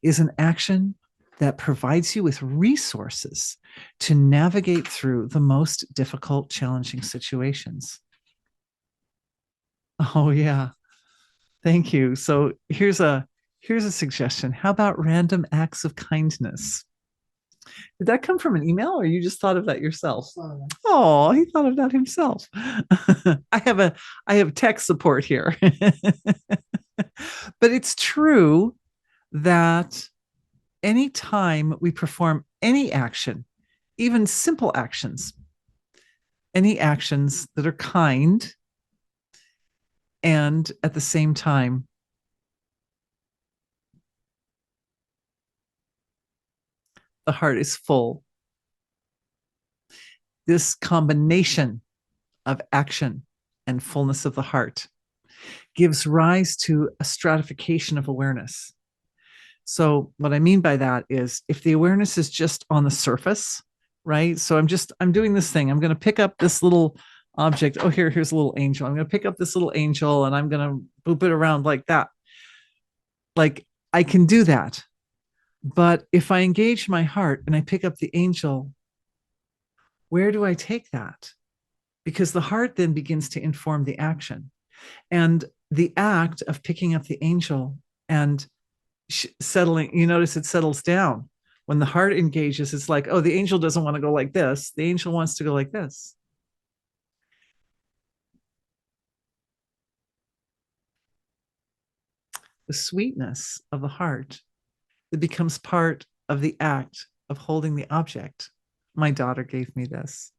is an action that provides you with resources to navigate through the most difficult, challenging situations. Oh, yeah. Thank you. So here's a suggestion. How about random acts of kindness? Did that come from an email, or you just thought of that yourself? Oh, he thought of that himself. I have tech support here. But it's true that anytime we perform any action, even simple actions, any actions that are kind, and at the same time the heart is full, this combination of action and fullness of the heart gives rise to a stratification of awareness. So what I mean by that is, if the awareness is just on the surface, right? So I'm doing this thing. I'm going to pick up this little object. Oh, here's a little angel. I'm going to pick up this little angel and I'm going to boop it around like that. Like, I can do that. But if I engage my heart and I pick up the angel, where do I take that? Because the heart then begins to inform the action. And the act of picking up the angel and settling, you notice it settles down. When the heart engages, it's like, oh, the angel doesn't want to go like this. The angel wants to go like this. The sweetness of the heart that becomes part of the act of holding the object. My daughter gave me this.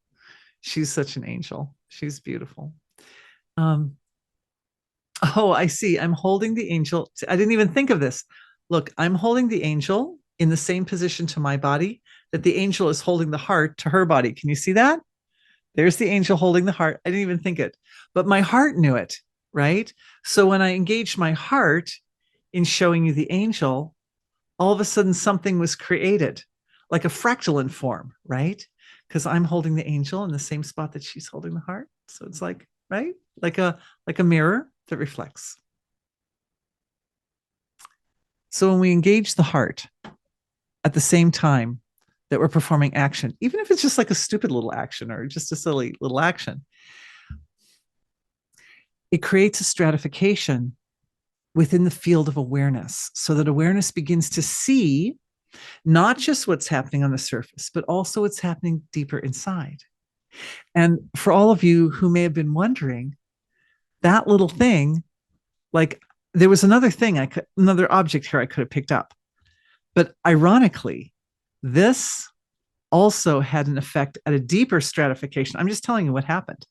She's such an angel. She's beautiful. Oh, I see. I'm holding the angel. I didn't even think of this. Look, I'm holding the angel in the same position to my body that the angel is holding the heart to her body. Can you see that? There's the angel holding the heart. I didn't even think it, but my heart knew it, right? So when I engaged my heart in showing you the angel, all of a sudden something was created, like a fractal in form, right? Because I'm holding the angel in the same spot that she's holding the heart. So it's like, right? Like a mirror that reflects. So when we engage the heart at the same time that we're performing action, even if it's just like a stupid little action or just a silly little action, it creates a stratification within the field of awareness, so that awareness begins to see not just what's happening on the surface, but also what's happening deeper inside. And for all of you who may have been wondering, that little thing, like, there was another object here I could have picked up. But ironically, this also had an effect at a deeper stratification. I'm just telling you what happened.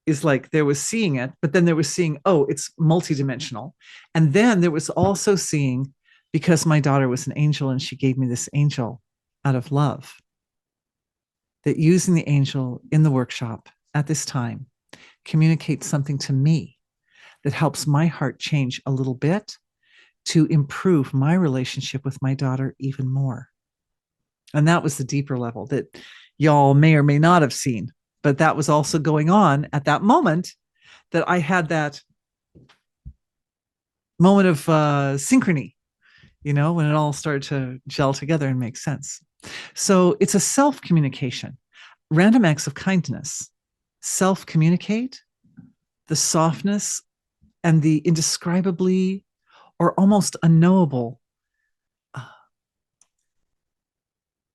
Is like, there was seeing it, but then there was seeing, oh, it's multidimensional. And then there was also seeing, because my daughter was an angel and she gave me this angel out of love, that using the angel in the workshop at this time communicates something to me that helps my heart change a little bit to improve my relationship with my daughter even more. And that was the deeper level that y'all may or may not have seen, but that was also going on at that moment, that I had that moment of synchrony, when it all started to gel together and make sense. So it's a self communication, random acts of kindness, self communicate, the softness and the indescribably or almost unknowable uh,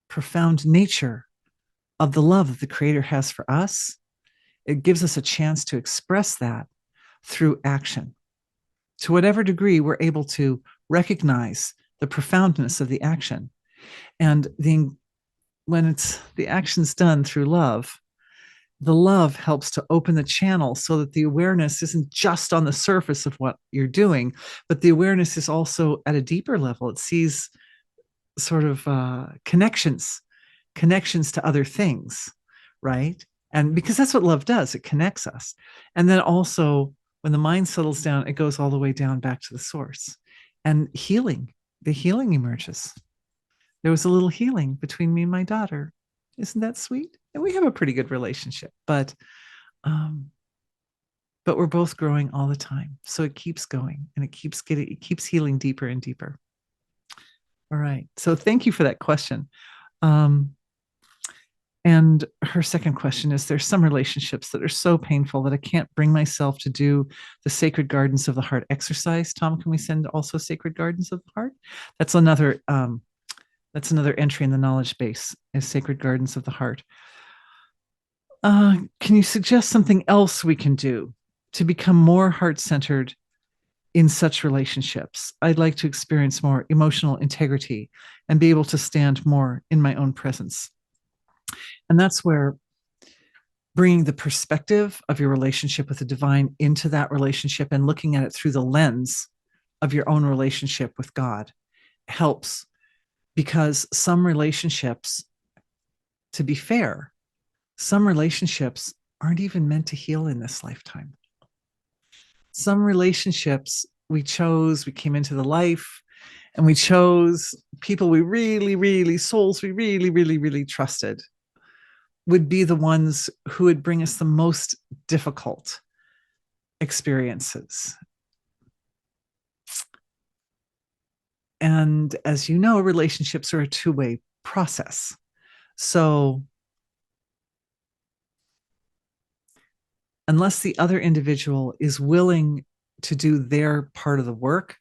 profound nature of the love that the Creator has for us. It gives us a chance to express that through action. To whatever degree we're able to recognize the profoundness of the action. And when the action's done through love, the love helps to open the channel so that the awareness isn't just on the surface of what you're doing, but the awareness is also at a deeper level. It sees sort of connections to other things, right? And because that's what love does, it connects us. And then also, when the mind settles down, it goes all the way down back to the source. And the healing emerges. There was a little healing between me and my daughter. Isn't that sweet? And we have a pretty good relationship, um, but we're both growing all the time. So it keeps going and it keeps healing deeper and deeper. All right. So thank you for that question. And her second question is, there's some relationships that are so painful that I can't bring myself to do the Sacred Gardens of the Heart exercise. Tom, can we send also Sacred Gardens of the Heart? That's another entry in the knowledge base, is Sacred Gardens of the Heart. Can you suggest something else we can do to become more heart-centered in such relationships? I'd like to experience more emotional integrity and be able to stand more in my own presence. And that's where bringing the perspective of your relationship with the divine into that relationship and looking at it through the lens of your own relationship with God helps. Because some relationships, to be fair, some relationships aren't even meant to heal in this lifetime. Some relationships we came into the life and we chose people we really, really, souls we really, really, really trusted would be the ones who would bring us the most difficult experiences. And as you know, relationships are a two-way process. So unless the other individual is willing to do their part of the work,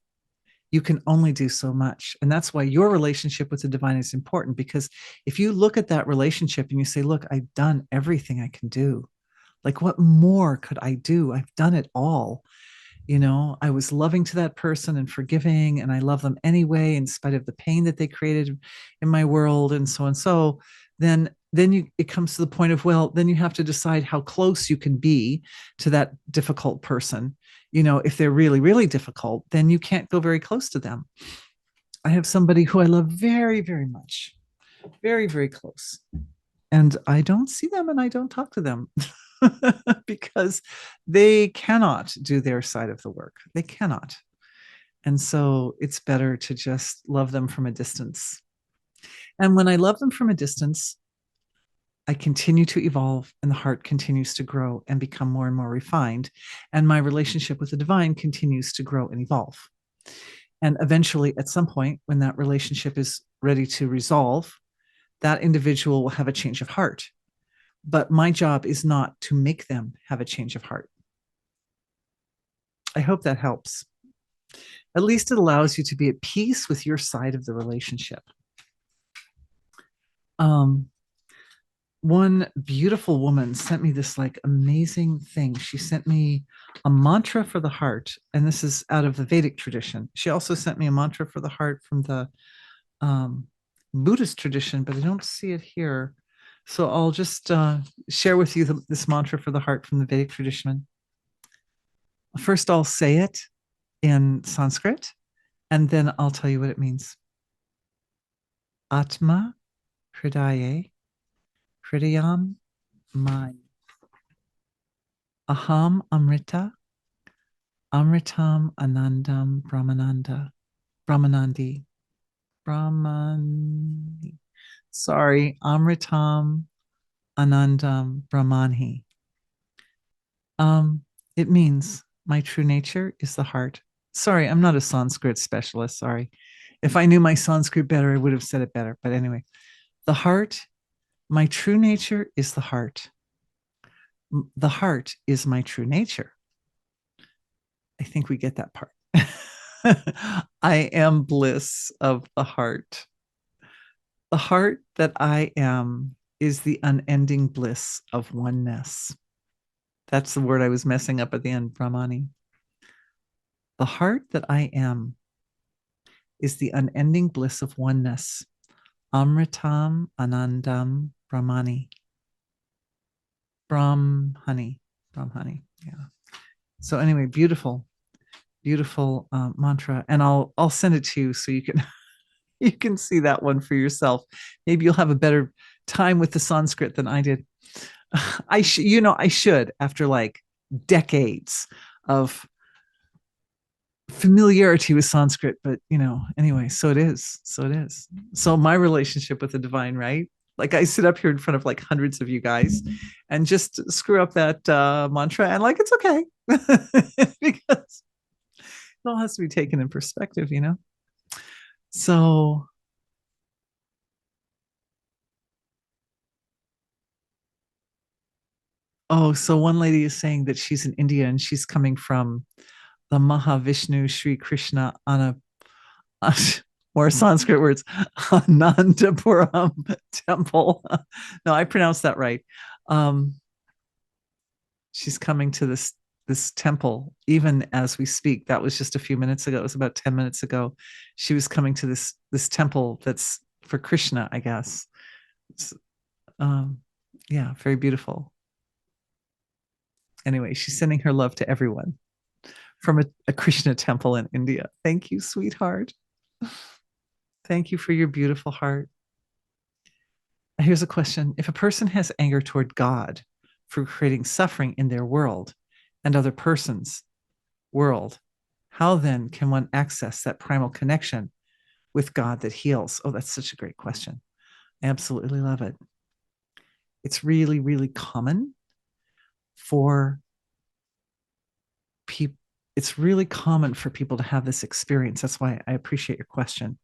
you can only do so much. And that's why your relationship with the divine is important, because if you look at that relationship and you say, look, I've done everything I can do. Like, what more could I do? I've done it all. I was loving to that person and forgiving, and I love them anyway, in spite of the pain that they created in my world, and so and so. Then it comes to the point of, well, then you have to decide how close you can be to that difficult person. If they're really, really difficult, then you can't go very close to them. I have somebody who I love very, very much, very, very close, and I don't see them and I don't talk to them. Because they cannot do their side of the work. They cannot. And so it's better to just love them from a distance. And when I love them from a distance, I continue to evolve and the heart continues to grow and become more and more refined. And my relationship with the divine continues to grow and evolve. And eventually, at some point, when that relationship is ready to resolve, that individual will have a change of heart. But my job is not to make them have a change of heart. I hope that helps. At least it allows you to be at peace with your side of the relationship. One beautiful woman sent me this amazing thing. She sent me a mantra for the heart, and this is out of the Vedic tradition. She also sent me a mantra for the heart from the Buddhist tradition, but I don't see it here. So I'll just share with you this mantra for the heart from the Vedic tradition. First, I'll say it in Sanskrit, and then I'll tell you what it means. Atma Hridaye Hridayam Mai Aham Amrita Amritam Anandam Brahmanandi Amritam Anandam Brahmanhi. It means my true nature is the heart. Sorry, I'm not a Sanskrit specialist. Sorry. If I knew my Sanskrit better, I would have said it better. But anyway, the heart, my true nature is the heart. The heart is my true nature. I think we get that part. I am bliss of the heart. The heart that I am is the unending bliss of oneness. That's the word I was messing up at the end, Brahmani. The heart that I am is the unending bliss of oneness. Amritam Anandam Brahmani. Brahmani. Brahmani. Yeah. So anyway, beautiful, beautiful mantra. And I'll send it to you so you can you can see that one for yourself. Maybe you'll have a better time with the Sanskrit than I did. I should after like decades of familiarity with Sanskrit, but anyway, so it is. So it is. So my relationship with the divine, right? Like I sit up here in front of like hundreds of you guys and just screw up that mantra, and like it's okay because it all has to be taken in perspective. So so one lady is saying that she's in India and she's coming from the Mahavishnu Sri Krishna more Sanskrit words, Anandapuram temple. No, I pronounced that right. Um, she's coming to this temple even as we speak. That was just a few minutes ago. It was about 10 minutes ago. She was coming to this temple that's for Krishna, I guess. It's, yeah, very beautiful. Anyway, she's sending her love to everyone from a Krishna temple in India. Thank you, sweetheart. Thank you for your beautiful heart. Here's a question. If a person has anger toward God for creating suffering in their world and other persons' world, how then can one access that primal connection with God that heals? Oh, that's such a great question. I absolutely love it. It's really, really common for people. It's really common for people to have this experience. That's why I appreciate your question.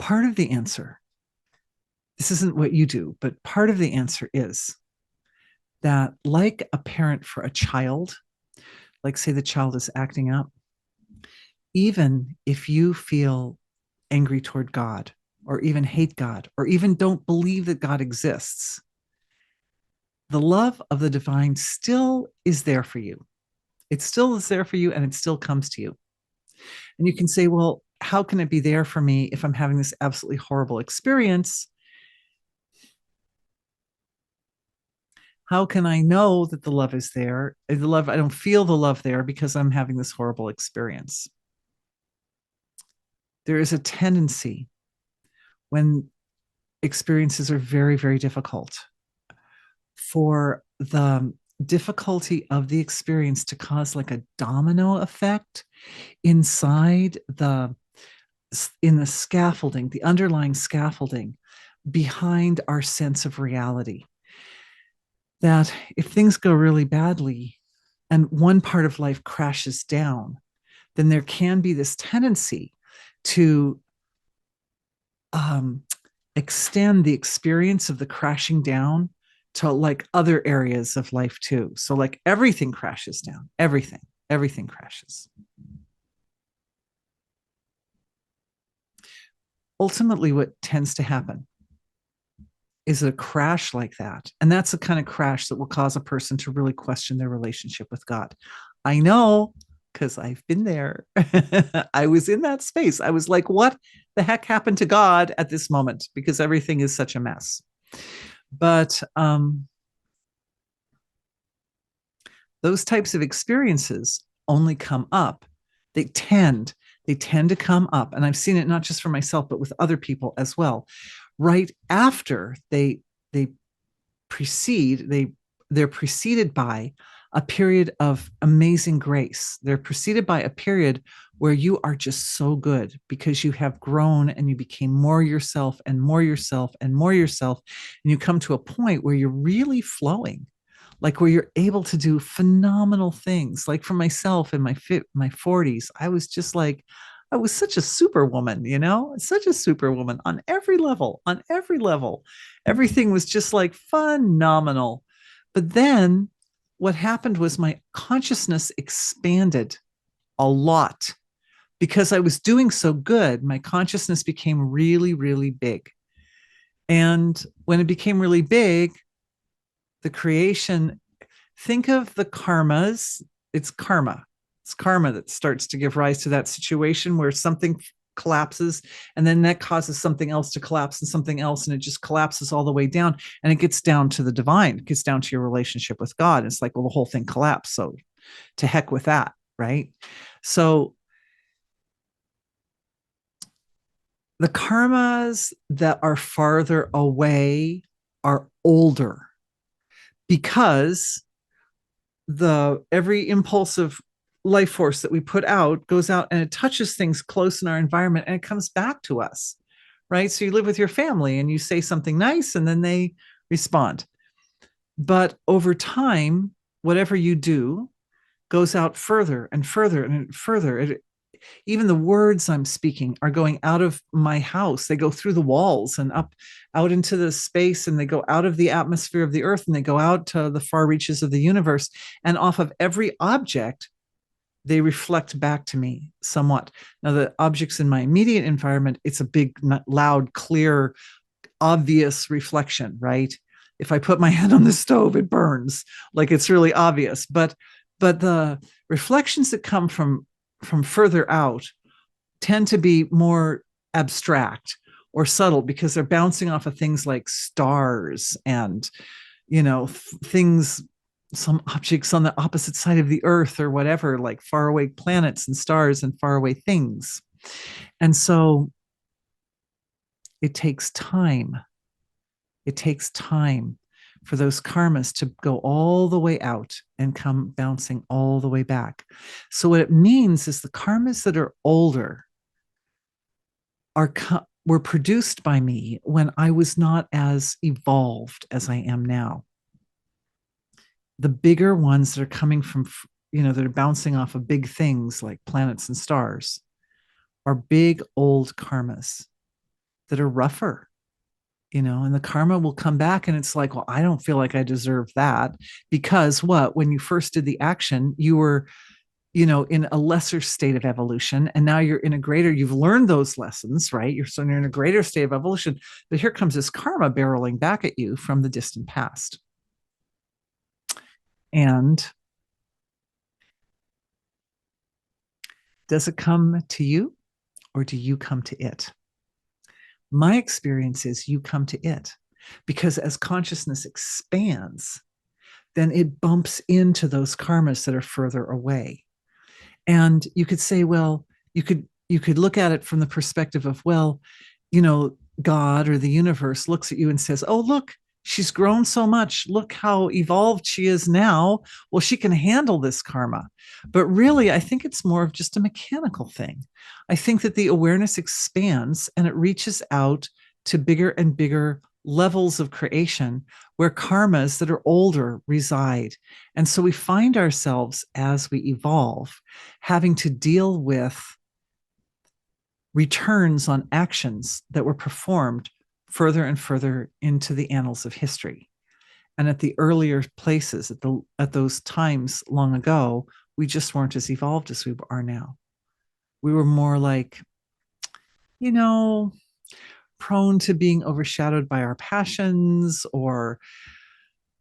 Part of the answer, this isn't what you do, but part of the answer is that, like a parent for a child, like say the child is acting up, even if you feel angry toward God, or even hate God, or even don't believe that God exists, the love of the divine still is there for you. It still is there for you, and it still comes to you. And you can say, well, how can it be there for me if I'm having this absolutely horrible experience? How can I know that the love is there? I don't feel the love there because I'm having this horrible experience. There is a tendency when experiences are very, very difficult for the difficulty of the experience to cause like a domino effect inside in the scaffolding, the underlying scaffolding behind our sense of reality. That if things go really badly and one part of life crashes down, then there can be this tendency to extend the experience of the crashing down to like other areas of life too. So like everything crashes down, everything crashes. Ultimately, what tends to happen is a crash like that. And that's the kind of crash that will cause a person to really question their relationship with God. I know, because I've been there. I was in that space. I was like, what the heck happened to God at this moment? Because everything is such a mess. But those types of experiences only come up. They tend to come up. And I've seen it not just for myself, but with other people as well. Right after they're preceded by a period of amazing grace. They're preceded by a period where you are just so good because you have grown and you became more yourself and more yourself and more yourself. And you come to a point where you're really flowing. like where you're able to do phenomenal things. Like for myself in my 40s, I was just like, I was such a superwoman, such a superwoman on every level, on every level. Everything was just like phenomenal. But then what happened was my consciousness expanded a lot because I was doing so good. My consciousness became really, really big. And when it became really big, the creation, think of the karmas. It's karma. It's karma that starts to give rise to that situation where something collapses and then that causes something else to collapse and something else, and it just collapses all the way down, and it gets down to the divine. It gets down to your relationship with God. It's like, well, the whole thing collapsed, so to heck with that, right? So the karmas that are farther away are older because the every impulsive life force that we put out goes out and it touches things close in our environment and it comes back to us, right? So you live with your family and you say something nice and then they respond. But over time, whatever you do goes out further and further and further. Even the words I'm speaking are going out of my house. They go through the walls and up out into the space, and they go out of the atmosphere of the earth, and they go out to the far reaches of the universe. And off of every object, they reflect back to me somewhat. Now, the objects in my immediate environment, it's a big, loud, clear, obvious reflection, right? If I put my hand on the stove, it burns. Like it's really obvious. But the reflections that come from further out tend to be more abstract or subtle because they're bouncing off of things like stars and things, some objects on the opposite side of the earth or whatever, like faraway planets and stars and faraway things. And so it takes time. It takes time for those karmas to go all the way out and come bouncing all the way back. So what it means is the karmas that are older were produced by me when I was not as evolved as I am now. The bigger ones that are coming from, that are bouncing off of big things like planets and stars are big old karmas that are rougher, and the karma will come back and it's like, well, I don't feel like I deserve that because when you first did the action, you were, in a lesser state of evolution. And now you're in a greater, you've learned those lessons, right? You're in a greater state of evolution, but here comes this karma barreling back at you from the distant past. And does it come to you or do you come to it? My experience is you come to it because as consciousness expands, then it bumps into those karmas that are further away. And you could say, well, you could look at it from the perspective of, well, God or the universe looks at you and says, oh, look, she's grown so much. Look how evolved she is now. Well, she can handle this karma. But really, I think it's more of just a mechanical thing. I think that the awareness expands and it reaches out to bigger and bigger levels of creation where karmas that are older reside. And so we find ourselves as we evolve having to deal with returns on actions that were performed further and further into the annals of history. And at the earlier places, at those times long ago, we just weren't as evolved as we are now. We were more like, prone to being overshadowed by our passions or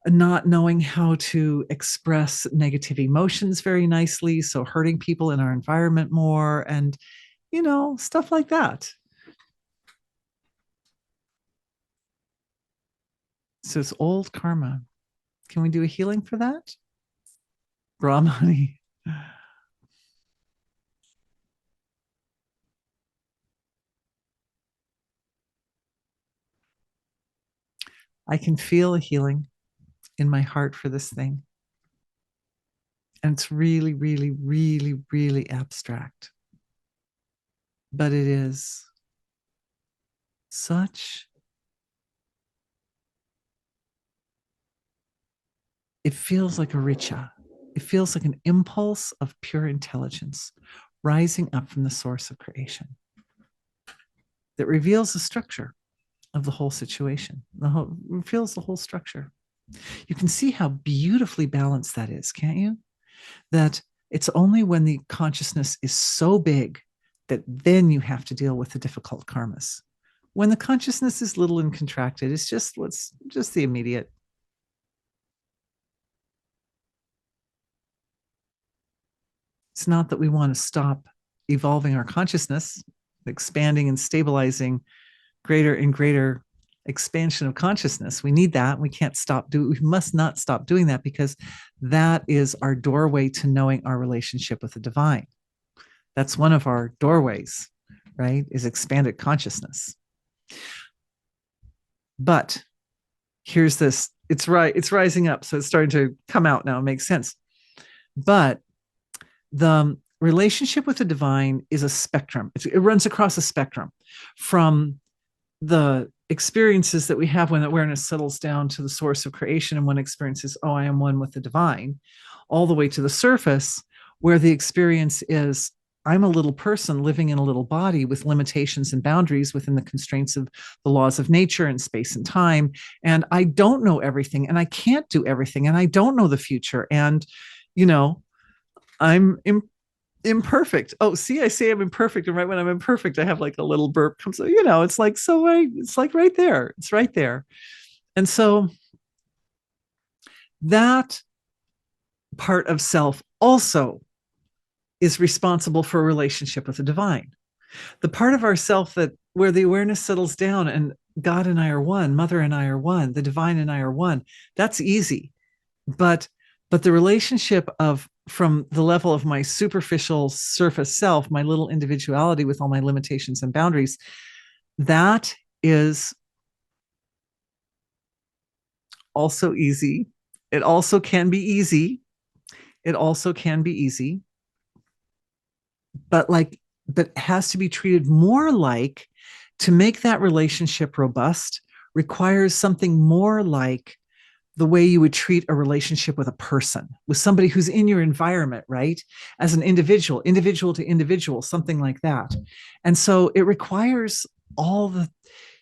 not knowing how to express negative emotions very nicely. So hurting people in our environment more and, stuff like that. So it's old karma. Can we do a healing for that? Brahmani. I can feel a healing in my heart for this thing. And it's really, really, really, really abstract. But it is such it feels like a richa. It feels like an impulse of pure intelligence rising up from the source of creation that reveals the structure of the whole situation, reveals the whole structure. You can see how beautifully balanced that is, can't you? That it's only when the consciousness is so big that then you have to deal with the difficult karmas. When the consciousness is little and contracted, it's just the immediate. It's not that we want to stop evolving our consciousness, expanding and stabilizing greater and greater expansion of consciousness. We need that. We must not stop doing that, because that is our doorway to knowing our relationship with the divine. That's one of our doorways, right? Is expanded consciousness. But here's this, it's rising up. So it's starting to come out now. It makes sense. But the relationship with the divine is a spectrum. It runs across a spectrum from the experiences that we have when awareness settles down to the source of creation, and one experiences, oh, I am one with the divine, all the way to the surface, where the experience is, I'm a little person living in a little body with limitations and boundaries within the constraints of the laws of nature and space and time. And I don't know everything, and I can't do everything, and I don't know the future. And, I'm imperfect. Oh, see, I say I'm imperfect, and right when I'm imperfect, I have like a little burp comes. It's like so right. It's like right there. It's right there. And so that part of self also is responsible for a relationship with the divine. The part of ourself that where the awareness settles down and God and I are one, Mother and I are one, the divine and I are one. That's easy. But the relationship of from the level of my superficial surface self, my little individuality with all my limitations and boundaries, that is also easy. It also can be easy. It also can be easy. But has to be treated more like, to make that relationship robust requires something more like the way you would treat a relationship with a person, with somebody who's in your environment, right? As an individual to individual, something like that. And so it requires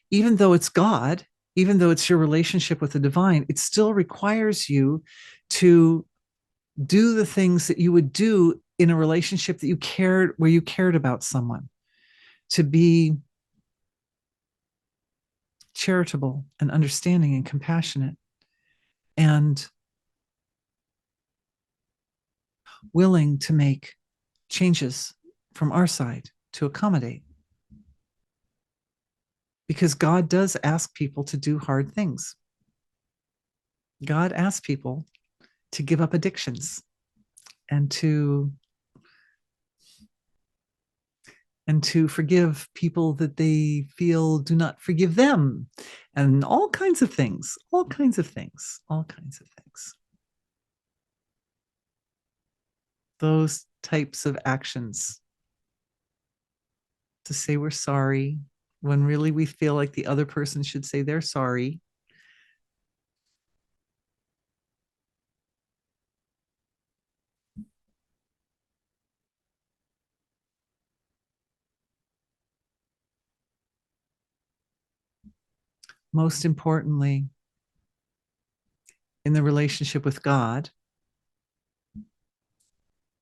even though it's God, even though it's your relationship with the divine, it still requires you to do the things that you would do in a relationship where you cared about someone, to be charitable and understanding and compassionate and willing to make changes from our side to accommodate. Because God does ask people to do hard things. God asks people to give up addictions and to forgive people that they feel do not forgive them, and all kinds of things. Those types of actions, to say we're sorry when really we feel like the other person should say they're sorry. Most importantly, in the relationship with God,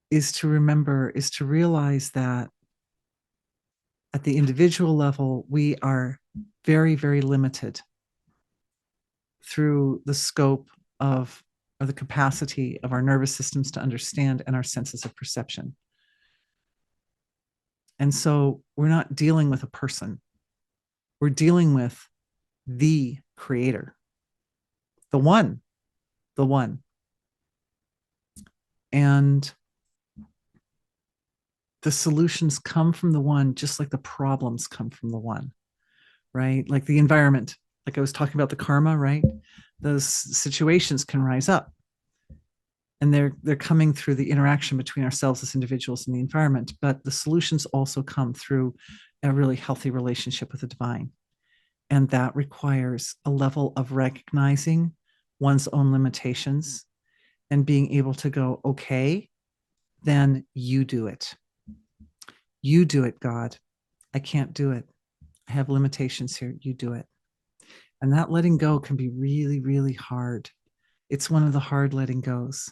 is to realize that at the individual level, we are very, very limited through the scope of, or the capacity of our nervous systems to understand, and our senses of perception. And so we're not dealing with a person. We're dealing with the creator, the one. And the solutions come from the one, just like the problems come from the one, right? Like the environment, like I was talking about the karma, right? Those situations can rise up, and they're coming through the interaction between ourselves as individuals and the environment. But the solutions also come through a really healthy relationship with the divine. And that requires a level of recognizing one's own limitations and being able to go, okay, then you do it. You do it, God. I can't do it. I have limitations here. You do it. And that letting go can be really, really hard. It's one of the hard letting goes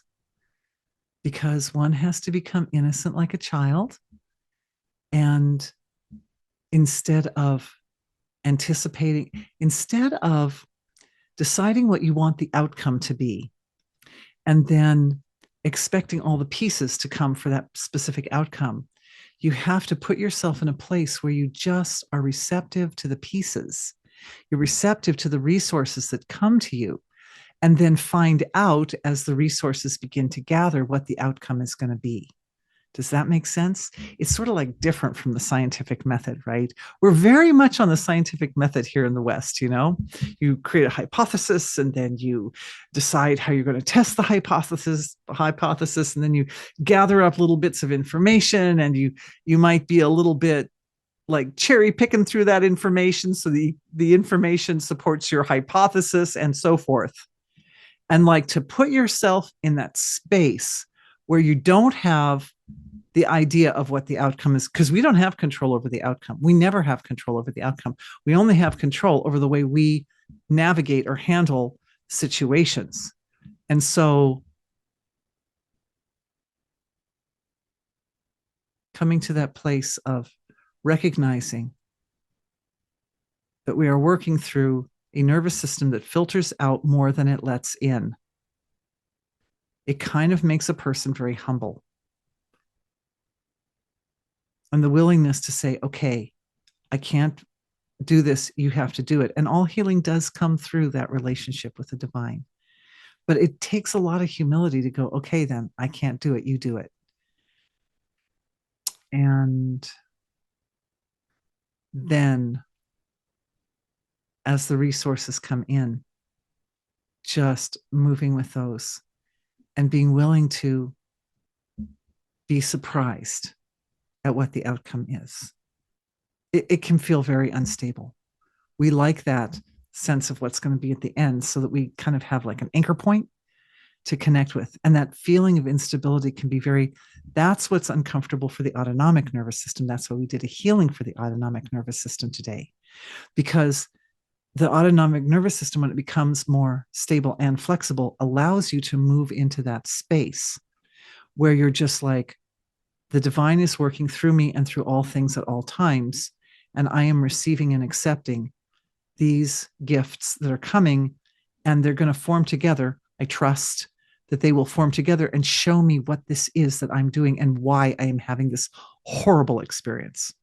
because one has to become innocent like a child. And instead of anticipating, instead of deciding what you want the outcome to be, and then expecting all the pieces to come for that specific outcome, you have to put yourself in a place where you just are receptive to the pieces. You're receptive to the resources that come to you, and then find out as the resources begin to gather what the outcome is going to be. Does that make sense? It's sort of like different from the scientific method, right? We're very much on the scientific method here in the West, you know? You create a hypothesis and then you decide how you're going to test the hypothesis, and then you gather up little bits of information, and you might be a little bit like cherry picking through that information so the information supports your hypothesis and so forth. And like to put yourself in that space where you don't have the idea of what the outcome is, because we don't have control over the outcome. We never have control over the outcome. We only have control over the way we navigate or handle situations. And so coming to that place of recognizing that we are working through a nervous system that filters out more than it lets in, it kind of makes a person very humble. And the willingness to say, okay, I can't do this, you have to do it. And all healing does come through that relationship with the divine. But it takes a lot of humility to go, okay, then I can't do it, you do it. And then as the resources come in, just moving with those and being willing to be surprised at what the outcome is. It can feel very unstable. We like that sense of what's going to be at the end so that we kind of have like an anchor point to connect with. And that feeling of instability can be that's what's uncomfortable for the autonomic nervous system. That's why we did a healing for the autonomic nervous system today, because the autonomic nervous system, when it becomes more stable and flexible, allows you to move into that space where you're just like, the divine is working through me and through all things at all times. And I am receiving and accepting these gifts that are coming, and they're going to form together. I trust that they will form together and show me what this is that I'm doing and why I am having this horrible experience,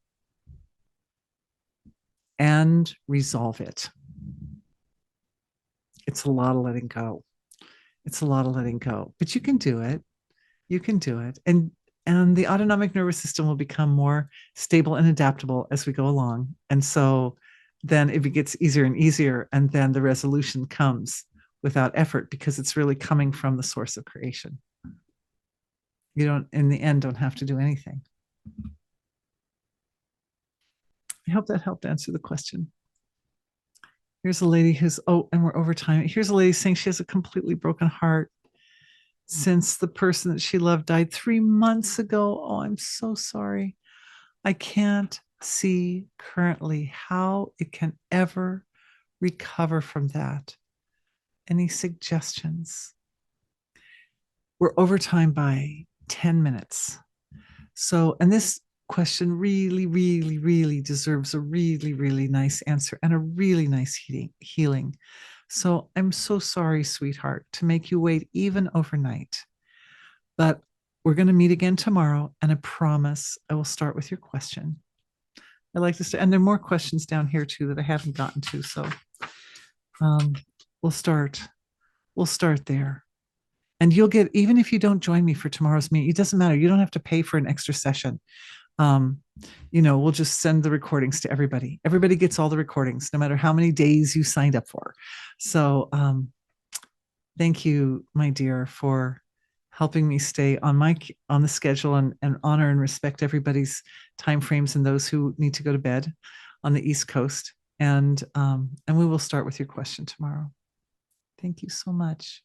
and resolve it. It's a lot of letting go. It's a lot of letting go, but you can do it. You can do it. And the autonomic nervous system will become more stable and adaptable as we go along. And so then it gets easier and easier. And then the resolution comes without effort because it's really coming from the source of creation. You don't, in the end, don't have to do anything. I hope that helped answer the question. Here's a lady and we're over time. Here's a lady saying she has a completely broken heart since the person that she loved died 3 months ago. Oh, I'm so sorry. I can't see currently how it can ever recover from that. Any suggestions? We're over time by 10 minutes. So, and this question really, really, really deserves a really, really nice answer and a really nice healing. So I'm so sorry, sweetheart, to make you wait even overnight. But we're going to meet again tomorrow, and I promise I will start with your question. I like this, and there are more questions down here too that I haven't gotten to. So we'll start there. And you'll get, even if you don't join me for tomorrow's meeting, it doesn't matter. You don't have to pay for an extra session. We'll just send the recordings to everybody. Everybody gets all the recordings, no matter how many days you signed up for. So thank you, my dear, for helping me stay on the schedule and honor and respect everybody's timeframes and those who need to go to bed on the East Coast. And we will start with your question tomorrow. Thank you so much.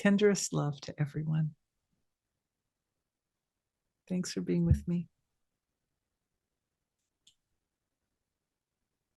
Tenderest love to everyone. Thanks for being with me.